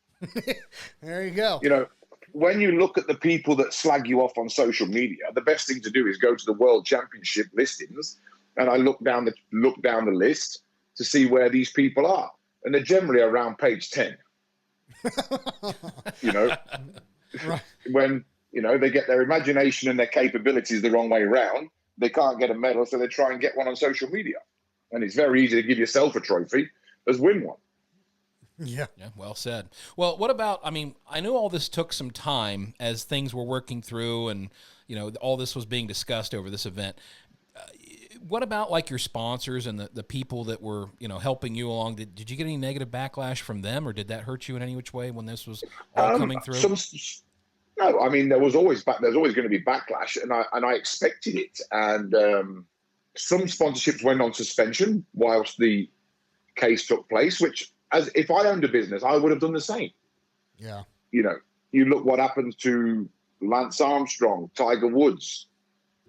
There you go.
When you look at the people that slag you off on social media, the best thing to do is go to the World Championship listings, and I look down the list to see where these people are, and they're generally around page 10.
Right.
When they get their imagination and their capabilities the wrong way around, they can't get a medal, so they try and get one on social media, and it's very easy to give yourself a trophy as win one.
Yeah.
Well said. Well, what about, I know all this took some time as things were working through and, all this was being discussed over this event. What about like your sponsors and the people that were, helping you along? Did you get any negative backlash from them, or did that hurt you in any which way when this was all coming through?
No, there's always going to be backlash, and I expected it. And some sponsorships went on suspension whilst the case took place, which, as if I owned a business, I would have done the same.
Yeah.
You know, you look what happened to Lance Armstrong, Tiger Woods.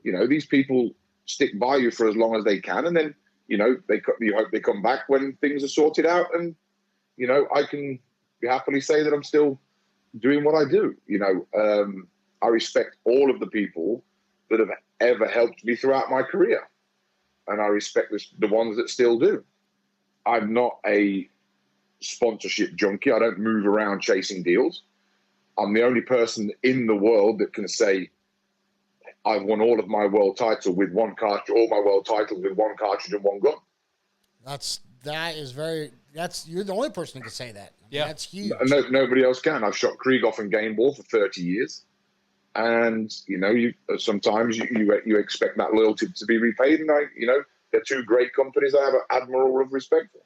You know, these people stick by you for as long as they can, and then, you know, you hope they come back when things are sorted out. And, you know, I can happily say that I'm still doing what I do. You know, I respect all of the people that have ever helped me throughout my career, and I respect the ones that still do. I'm not a sponsorship junkie. I don't move around chasing deals. I'm the only person in the world that can say I've won all of my world title with one cartridge, all my world titles with one cartridge and one gun.
You're the only person who can say that. I mean, that's huge.
No, nobody else can. I've shot Krieghoff and Game Ball for 30 years. And, you know, sometimes you expect that loyalty to be repaid. And they're two great companies I have an admirable respect for.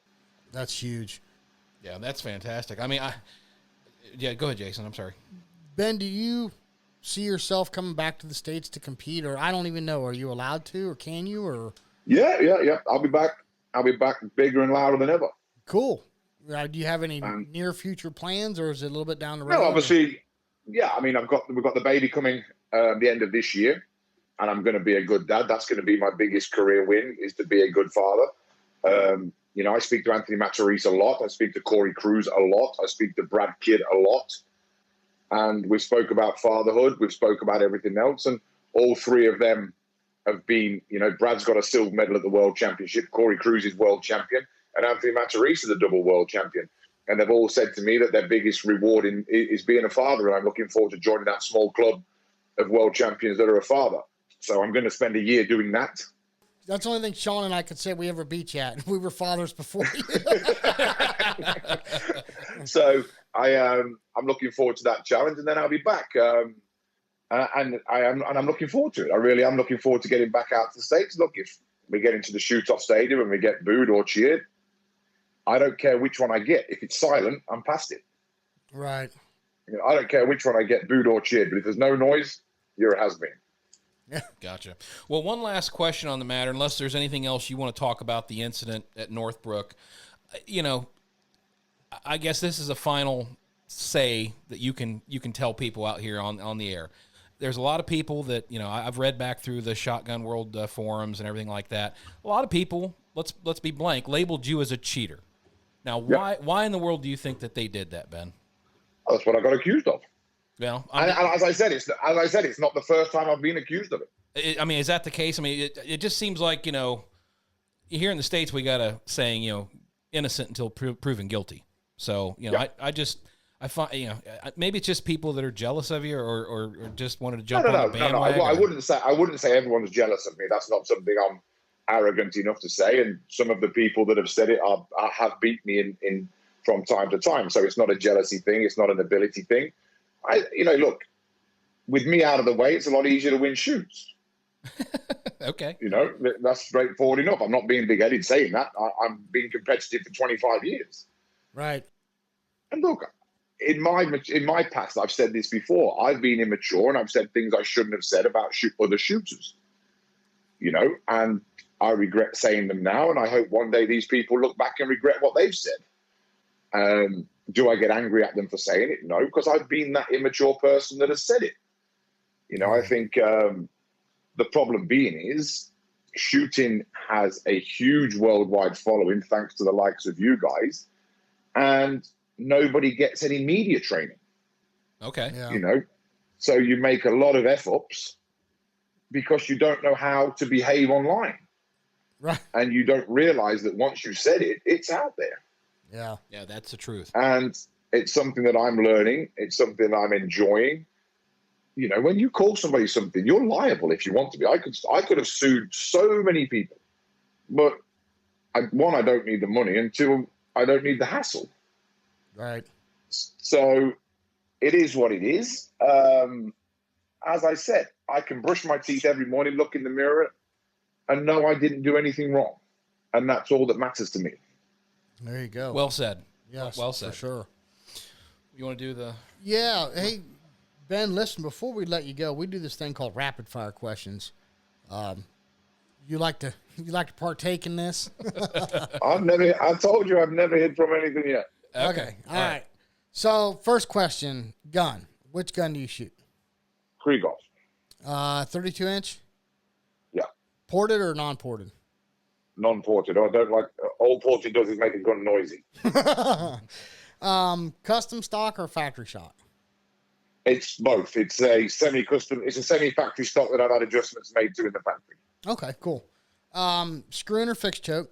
That's huge.
Yeah, that's fantastic. I mean, go ahead, Jason. I'm sorry.
Ben, do you see yourself coming back to the States to compete, or I don't even know, are you allowed to, or can you, or?
Yeah. I'll be back bigger and louder than ever.
Cool. Do you have any near future plans, or is it a little bit down the road?
No, obviously, yeah. I mean, we've got the baby coming the end of this year, and I'm going to be a good dad. That's going to be my biggest career win, is to be a good father. You know, I speak to Anthony Matarese a lot. I speak to Corey Cruz a lot. I speak to Brad Kidd a lot. And we spoke about fatherhood. We've spoke about everything else. And all three of them have been, you know, Brad's got a silver medal at the World Championship. Corey Cruz is world champion. And Anthony Matarese is a double world champion. And they've all said to me that their biggest reward is being a father. And I'm looking forward to joining that small club of world champions that are a father. So I'm going to spend a year doing that.
That's the only thing Sean and I could say we ever beat you at. We were fathers before you.
So I'm looking forward to that challenge, and then I'll be back. And I'm looking forward to it. I really am looking forward to getting back out to the States. Look, if we get into the shoot-off stadium and we get booed or cheered, I don't care which one I get. If it's silent, I'm past it.
Right.
You know, I don't care which one I get, booed or cheered. But if there's no noise, you're a has-been.
Yeah.
Gotcha. Well, one last question on the matter, unless there's anything else you want to talk about the incident at Northbrook. You know, I guess this is a final say that you can tell people out here on the air. There's a lot of people that, you know, I've read back through the Shotgun World forums and everything like that. A lot of people, let's be blank, labeled you as a cheater. Now, why in the world do you think that they did that, Ben?
That's what I got accused of.
Well,
and as I said, it's not the first time I've been accused of it.
I mean, is that the case? I mean, it just seems like, you know, here in the States we got a saying, you know, innocent until proven guilty. So, you know, I find, you know, maybe it's just people that are jealous of you or just wanted to jump on the bandwagon.
No. I wouldn't say everyone's jealous of me. That's not something I'm arrogant enough to say. And some of the people that have said it have beat me in from time to time. So it's not a jealousy thing. It's not an ability thing. Look, with me out of the way, it's a lot easier to win shoots.
Okay.
You know, that's straightforward enough. I'm not being big-headed saying that. I'm being competitive for 25 years.
Right.
And look, in my past, I've said this before. I've been immature and I've said things I shouldn't have said about other shooters. You know, and I regret saying them now. And I hope one day these people look back and regret what they've said. Do I get angry at them for saying it? No, because I've been that immature person that has said it. You know, I think the problem being is shooting has a huge worldwide following thanks to the likes of you guys, and nobody gets any media training.
Okay.
Yeah.
You know, so you make a lot of F-ups because you don't know how to behave online.
Right.
And you don't realize that once you said it, it's out there.
Yeah.
Yeah, that's the truth.
And it's something that I'm learning. It's something I'm enjoying. You know, when you call somebody something, you're liable if you want to be. I could have sued so many people. But one, I don't need the money, and two, I don't need the hassle.
Right.
So it is what it is. As I said, I can brush my teeth every morning, look in the mirror, and know I didn't do anything wrong. And that's all that matters to me.
There you go.
Well said.
Yes,
well said.
for sure.
You want to do the...
Yeah. Hey, Ben, listen, before we let you go, we do this thing called rapid fire questions. You like to partake in this?
I told you I've never hid from anything yet.
Okay. All right. So first question, gun. Which gun do you shoot?
Krieghoff.
32 inch?
Yeah.
Ported or non-ported?
Non-ported. I don't like, all ported does is make a gun noisy.
Custom stock or factory shot?
It's both. It's a semi-custom, it's a semi-factory stock that I've had adjustments made to in the factory.
Okay, cool. Screw in or fixed choke?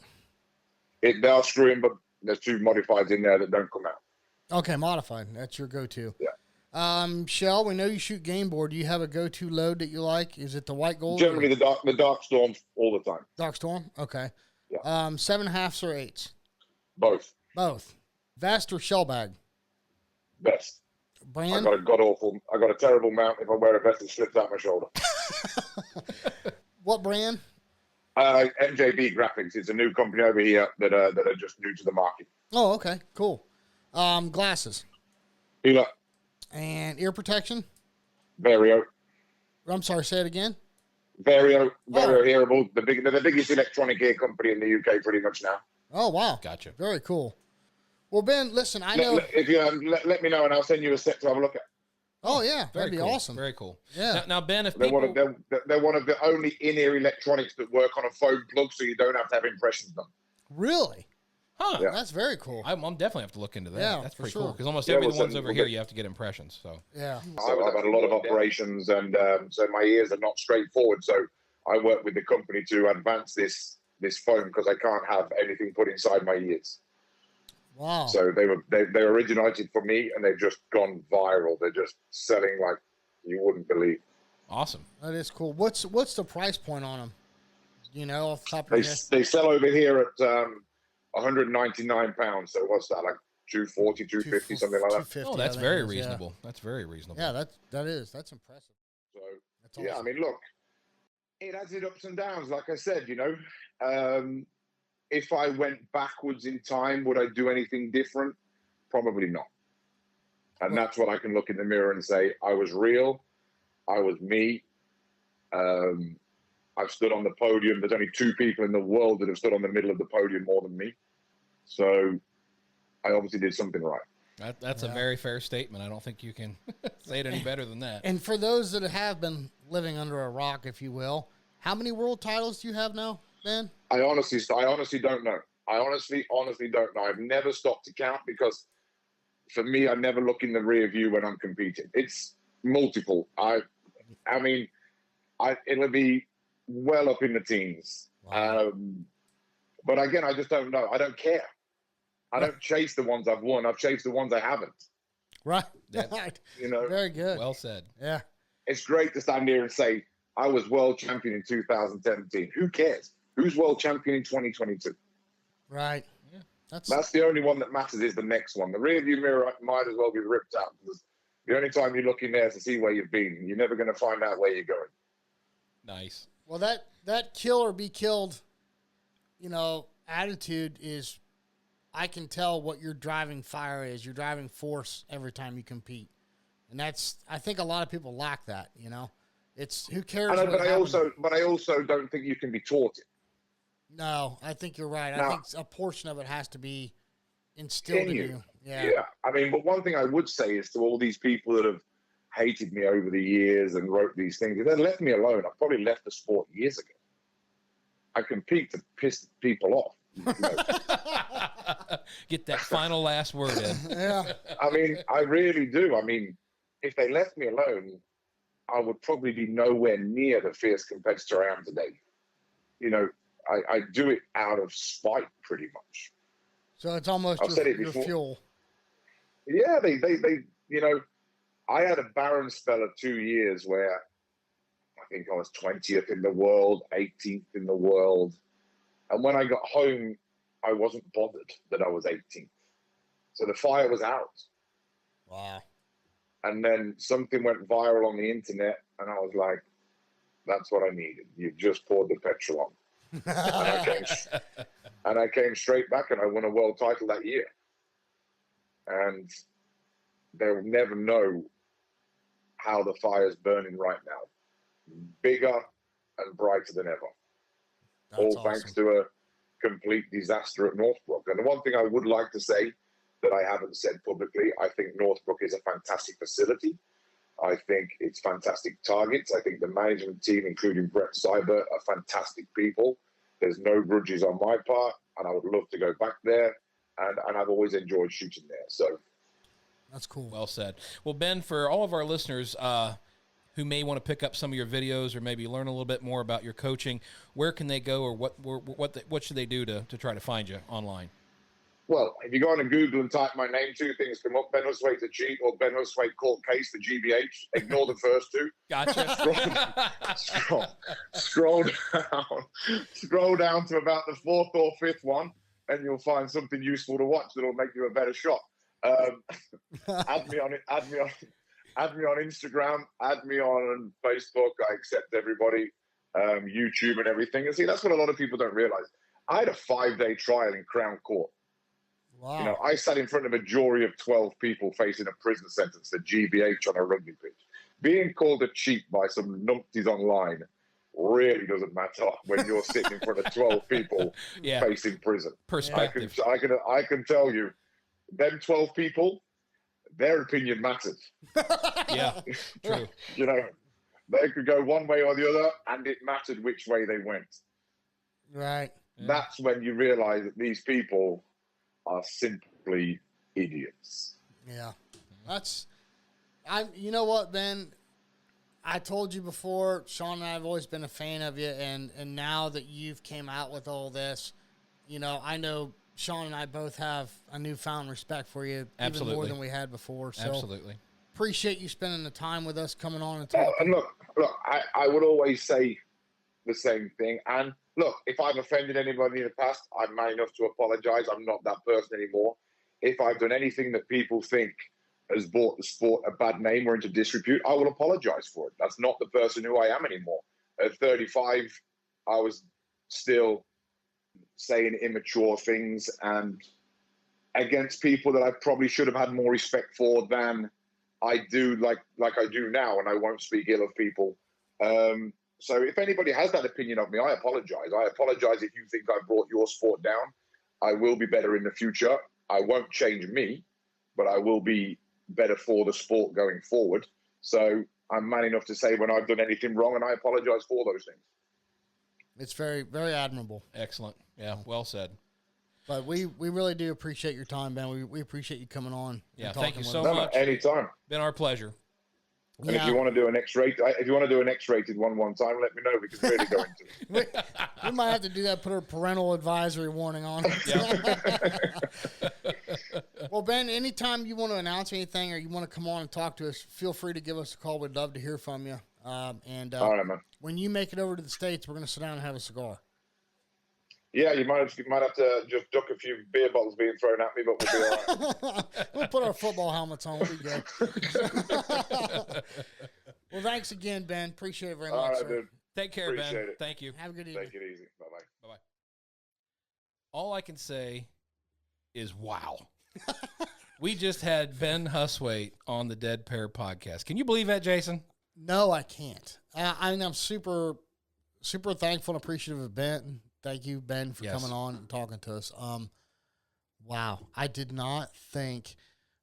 They are screwing, but there's 2 modifieds in there that don't come out.
Okay, modified. That's your go-to.
Yeah.
Shell, we know you shoot game board. Do you have a go-to load that you like? Is it the white gold?
Generally, the dark storms all the time.
Dark storm? Okay.
Yeah.
7.5s or 8s?
Both.
Both. Vest or shell bag?
Best.
Brand?
I got a terrible mount. If I wear a vest, it slips out my shoulder.
What brand?
MJB Graphics. It's a new company over here that are just new to the market.
Oh, okay. Cool. Glasses.
Hila.
And ear protection?
Vario.
I'm sorry, say it again.
Vario Hearable. They're the biggest electronic ear company in the UK pretty much now.
Oh, wow.
Gotcha.
Very cool. Well, Ben, listen, I know.
If you let me know, and I'll send you a set to have a look at.
Oh, yeah.
Very
That'd be
cool.
awesome.
Very cool.
Yeah.
Now Ben, if
They're
people...
they're one of the only in-ear electronics that work on a phone plug, so you don't have to have impressions done.
Really?
Huh.
Yeah.
That's very cool.
I'm definitely have to look into that.
Yeah,
That's
for
pretty
sure.
cool. Because almost
Yeah,
every
well,
one's
so-
over
well,
here,
that-
you have to get impressions. So
Yeah.
So I've had a lot of operations, and so my ears are not straightforward. So I work with the company to advance this phone because I can't have anything put inside my ears.
Wow.
So they originated from me, and they've just gone viral. They're just selling like you wouldn't believe.
awesome.
That is cool. What's the price point on them? You know, off the top of
They
your head?
they sell over here at £199. So what's that, like 240, 250, something like that?
250,
Oh,
I
that's
think
very
it is, yeah.
reasonable. That's very reasonable.
Yeah, that's impressive.
So
That's
yeah, I
awesome.
mean, look, it has its ups and downs. Like I said, if I went backwards in time, would I do anything different? Probably not. And that's what I can look in the mirror and say, I was real. I was me. I've stood on the podium. There's only 2 people in the world that have stood on the middle of the podium more than me. So I obviously did something right.
That's a very fair statement. I don't think you can say it any better than that.
And for those that have been living under a rock, if you will, how many world titles do you have now, Ben?
I honestly don't know. I honestly don't know. I've never stopped to count because for me, I never look in the rear view when I'm competing. It's multiple. I mean, it'll be well up in the teens.
Wow.
But again, I just don't know. I don't care. I don't chase the ones I've won. I've chased the ones I haven't.
Right.
That-
Very good.
Well said.
Yeah.
It's great to stand here and say, I was world champion in 2017. Who cares? Who's world champion in 2022?
Right.
Yeah.
That's the only one that matters is the next one. The rear view mirror might as well be ripped out because the only time you look in there is to see where you've been. You're never going to find out where you're going.
Nice.
Well, that kill or be killed, attitude is, I can tell what your driving fire is, your driving force every time you compete. And I think a lot of people lack that, It's who cares.
But I also don't think you can be taught it.
No, I think you're right.
Now,
I think a portion of it has to be instilled in you. Yeah.
I mean, but one thing I would say is to all these people that have hated me over the years and wrote these things, if they'd left me alone, I probably left the sport years ago. I compete to piss people off.
Get that final last word in.
Yeah.
I mean, I really do. I mean, if they left me alone, I would probably be nowhere near the fierce competitor I am today. I do it out of spite pretty much.
So it's almost
I've said it
your
before.
fuel.
Yeah, they I had a barren spell of 2 years where I think I was 20th in the world, 18th in the world. And when I got home, I wasn't bothered that I was 18th. So the fire was out.
Wow.
And then something went viral on the internet, and I was like, that's what I needed. You've just poured the petrol on. And I came straight back, and I won a world title that year. And they'll never know how the fire's burning right now. Bigger and brighter than ever. all thanks to a complete disaster at Northbrook. And the one thing I would like to say that I haven't said publicly, I think Northbrook is a fantastic facility. I think it's fantastic targets. I think the management team, including Brett Seibert, are fantastic people. There's no grudges on my part, and I would love to go back there. And I've always enjoyed shooting there. So
that's cool.
Well said. Well, Ben, for all of our listeners who may want to pick up some of your videos or maybe learn a little bit more about your coaching, where can they go, or what should they do to try to find you online?
Well, if you go on to Google and type my name, two things come up: Ben Husthwaite to cheat or Ben Husthwaite court case for GBH. Ignore the first two.
Gotcha.
Scroll down to about the fourth or fifth one, and you'll find something useful to watch that'll make you a better shot. Add me on Instagram, add me on Facebook. I accept everybody, YouTube and everything. And see, that's what a lot of people don't realize. I had a 5-day trial in Crown Court.
Wow.
You know, I sat in front of a jury of 12 people facing a prison sentence for GBH on a rugby pitch. Being called a cheat by some numpties online really doesn't matter when you're sitting in front of 12 people facing prison.
Perspective.
I can tell you, them 12 people, their opinion matters.
Yeah, true.
You know, they could go one way or the other, and it mattered which way they went.
Right.
Yeah.
That's when you realize that these people are simply idiots.
Yeah. You know what, Ben? I told you before, Sean and I have always been a fan of you, and now that you've came out with all this, you know, I know Sean and I both have a newfound respect for you,
Absolutely.
even more than we had before. So
Absolutely.
appreciate you spending the time with us, coming on and
Oh,
talking.
and look, I would always say the same thing. And look, if I've offended anybody in the past, I'm man enough to apologize. I'm not that person anymore. If I've done anything that people think has brought the sport a bad name or into disrepute, I will apologize for it. That's not the person who I am anymore. At 35, I was still saying immature things and against people that I probably should have had more respect for than I do, like I do now, and I won't speak ill of people. So if anybody has that opinion of me, I apologize. I apologize if you think I brought your sport down. I will be better in the future. I won't change me, but I will be better for the sport going forward. So I'm man enough to say when I've done anything wrong, and I apologize for those things.
It's very, very admirable.
Excellent. Yeah, well said.
But we really do appreciate your time, Ben. We appreciate you coming on.
Yeah,
and
thank you
talking
so
with us.
much.
Anytime.
Been our pleasure.
And if you want to do an X-rated one time, let me know. We can really go into it.
We might have to do that. Put a parental advisory warning on it. Well, Ben, anytime you want to announce anything or you want to come on and talk to us, feel free to give us a call. We'd love to hear from you.
All right, man.
When you make it over to the States, we're going to sit down and have a cigar.
Yeah, you might have to just duck a few beer bottles being thrown at me, but we'll be all right.
We'll put our football helmets on. We'll be good. Well, thanks again, Ben. Appreciate it very much.
All right,
sir.
dude.
Take care,
Appreciate
Ben.
it.
Thank you.
Have a good evening.
Take it easy. Bye-bye.
Bye-bye. All I can say is wow. We just had Ben Husthwaite on the Dead Pair podcast. Can you believe that, Jason?
No, I can't. I'm super, super thankful and appreciative of Ben. Thank you, Ben, for coming on and talking to us. Wow. I did not think,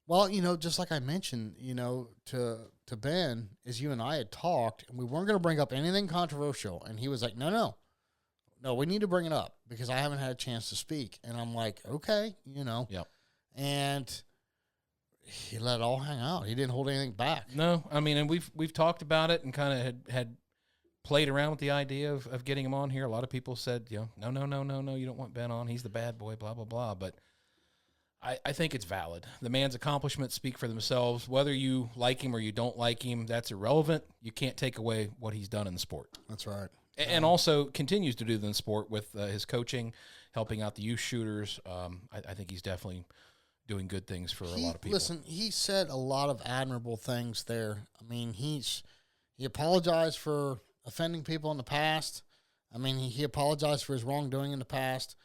well, you know, just like I mentioned, you know, to Ben, is you and I had talked, and we weren't going to bring up anything controversial. And he was like, no, we need to bring it up because I haven't had a chance to speak. And I'm like, okay, you know.
Yep.
And he let it all hang out. He didn't hold anything back.
No, I mean, and we've talked about it and kind of had played around with the idea of getting him on here. A lot of people said, you know, no, you don't want Ben on. He's the bad boy, blah, blah, blah. But I think it's valid. The man's accomplishments speak for themselves. Whether you like him or you don't like him, that's irrelevant. You can't take away what he's done in the sport.
That's right.
And also continues to do in the sport with his coaching, helping out the youth shooters. I think he's definitely doing good things for a lot of people.
Listen, he said a lot of admirable things there. I mean, he apologized for offending people in the past. I mean, he apologized for his wrongdoing in the past.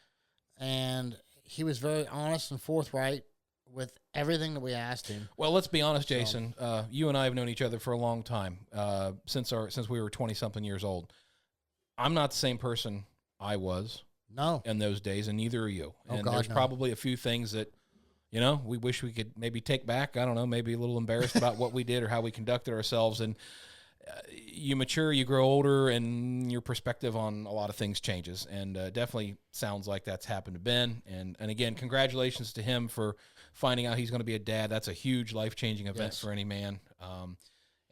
And he was very honest and forthright with everything that we asked him.
Well, let's be honest, Jason. You and I have known each other for a long time, since we were 20-something years old. I'm not the same person I was
No.
in those days, and neither are you.
Oh,
And
God,
there's
no.
probably a few things that, you know, we wish we could maybe take back. I don't know, maybe a little embarrassed about what we did or how we conducted ourselves. And you mature, you grow older, and your perspective on a lot of things changes. And definitely sounds like that's happened to Ben. And again, congratulations to him for finding out he's going to be a dad. That's a huge life-changing event for any man.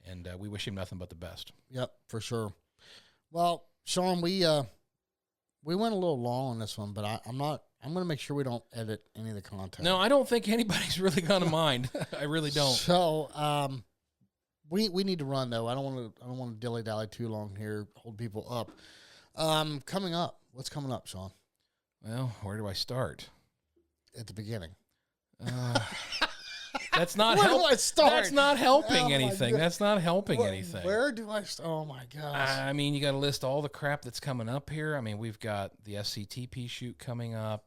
And we wish him nothing but the best.
Yep, for sure. Well, Sean, we went a little long on this one, but I'm going to make sure we don't edit any of the content.
No, I don't think anybody's really going to mind. I really don't.
So, we need to run though. I don't want to dilly dally too long here. Hold people up. Coming up, what's coming up, Sean?
Well, where do I start?
At the beginning.
That's not
Where do I start?
That's not helping
Oh, my
anything.
God.
That's not helping anything.
Where do I start? Oh my gosh.
I mean, you got to list all the crap that's coming up here. I mean, we've got the SCTP shoot coming up,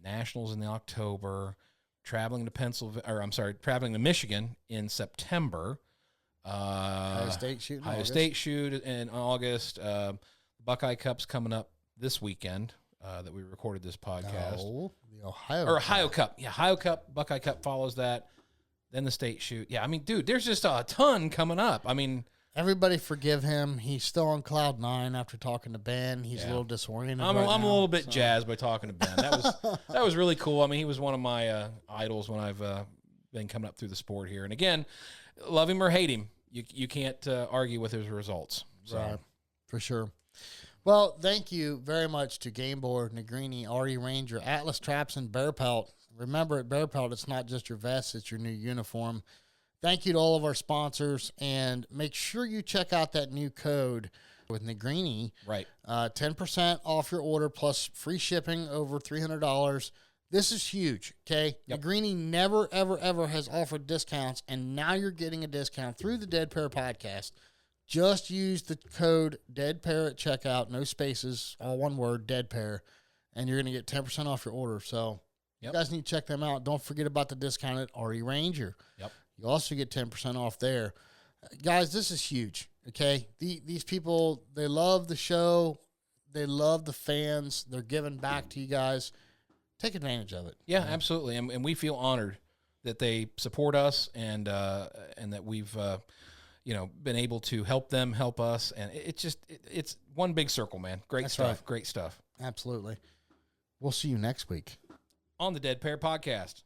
Nationals in the October, traveling to Michigan in September.
Ohio State shoot.
Ohio State shoot in August. Buckeye Cup's coming up this weekend that we recorded this podcast.
No, the Ohio
Cup. Yeah, Ohio Cup, Buckeye Cup follows that. Then the state shoot. Yeah, I mean, dude, there's just a ton coming up. I mean,
everybody forgive him. He's still on cloud 9 after talking to Ben. He's a little disoriented.
I'm
right
a
now,
little bit
so.
jazzed by talking to Ben. That was really cool. I mean, he was one of my idols when I've been coming up through the sport here. And again, love him or hate him, you can't argue with his results. So.
Right, for sure. Well, thank you very much to Game Board, Negrini, RE Ranger, Atlas Traps, and Bear Pelt. Remember, at Bear Pelt, it's not just your vest, it's your new uniform. Thank you to all of our sponsors, and make sure you check out that new code with Negrini.
Right.
10% off your order plus free shipping over $300. This is huge, okay?
Yep.
Negrini never, ever, ever has offered discounts, and now you're getting a discount through the Dead Pair podcast. Just use the code DEADPAIR at checkout, no spaces, all one word, DEADPAIR, and you're going to get 10% off your order. So you guys need to check them out. Don't forget about the discount at RE Ranger.
Yep.
You also get 10% off there. Guys, this is huge, okay? These people, they love the show. They love the fans. They're giving back to you guys. Take advantage of it.
Yeah, absolutely. And we feel honored that they support us and that we've been able to help them help us. And it's one big circle, man. Great
That's
stuff.
right.
Great stuff.
Absolutely. We'll see you next week
On the Dead Pair Podcast.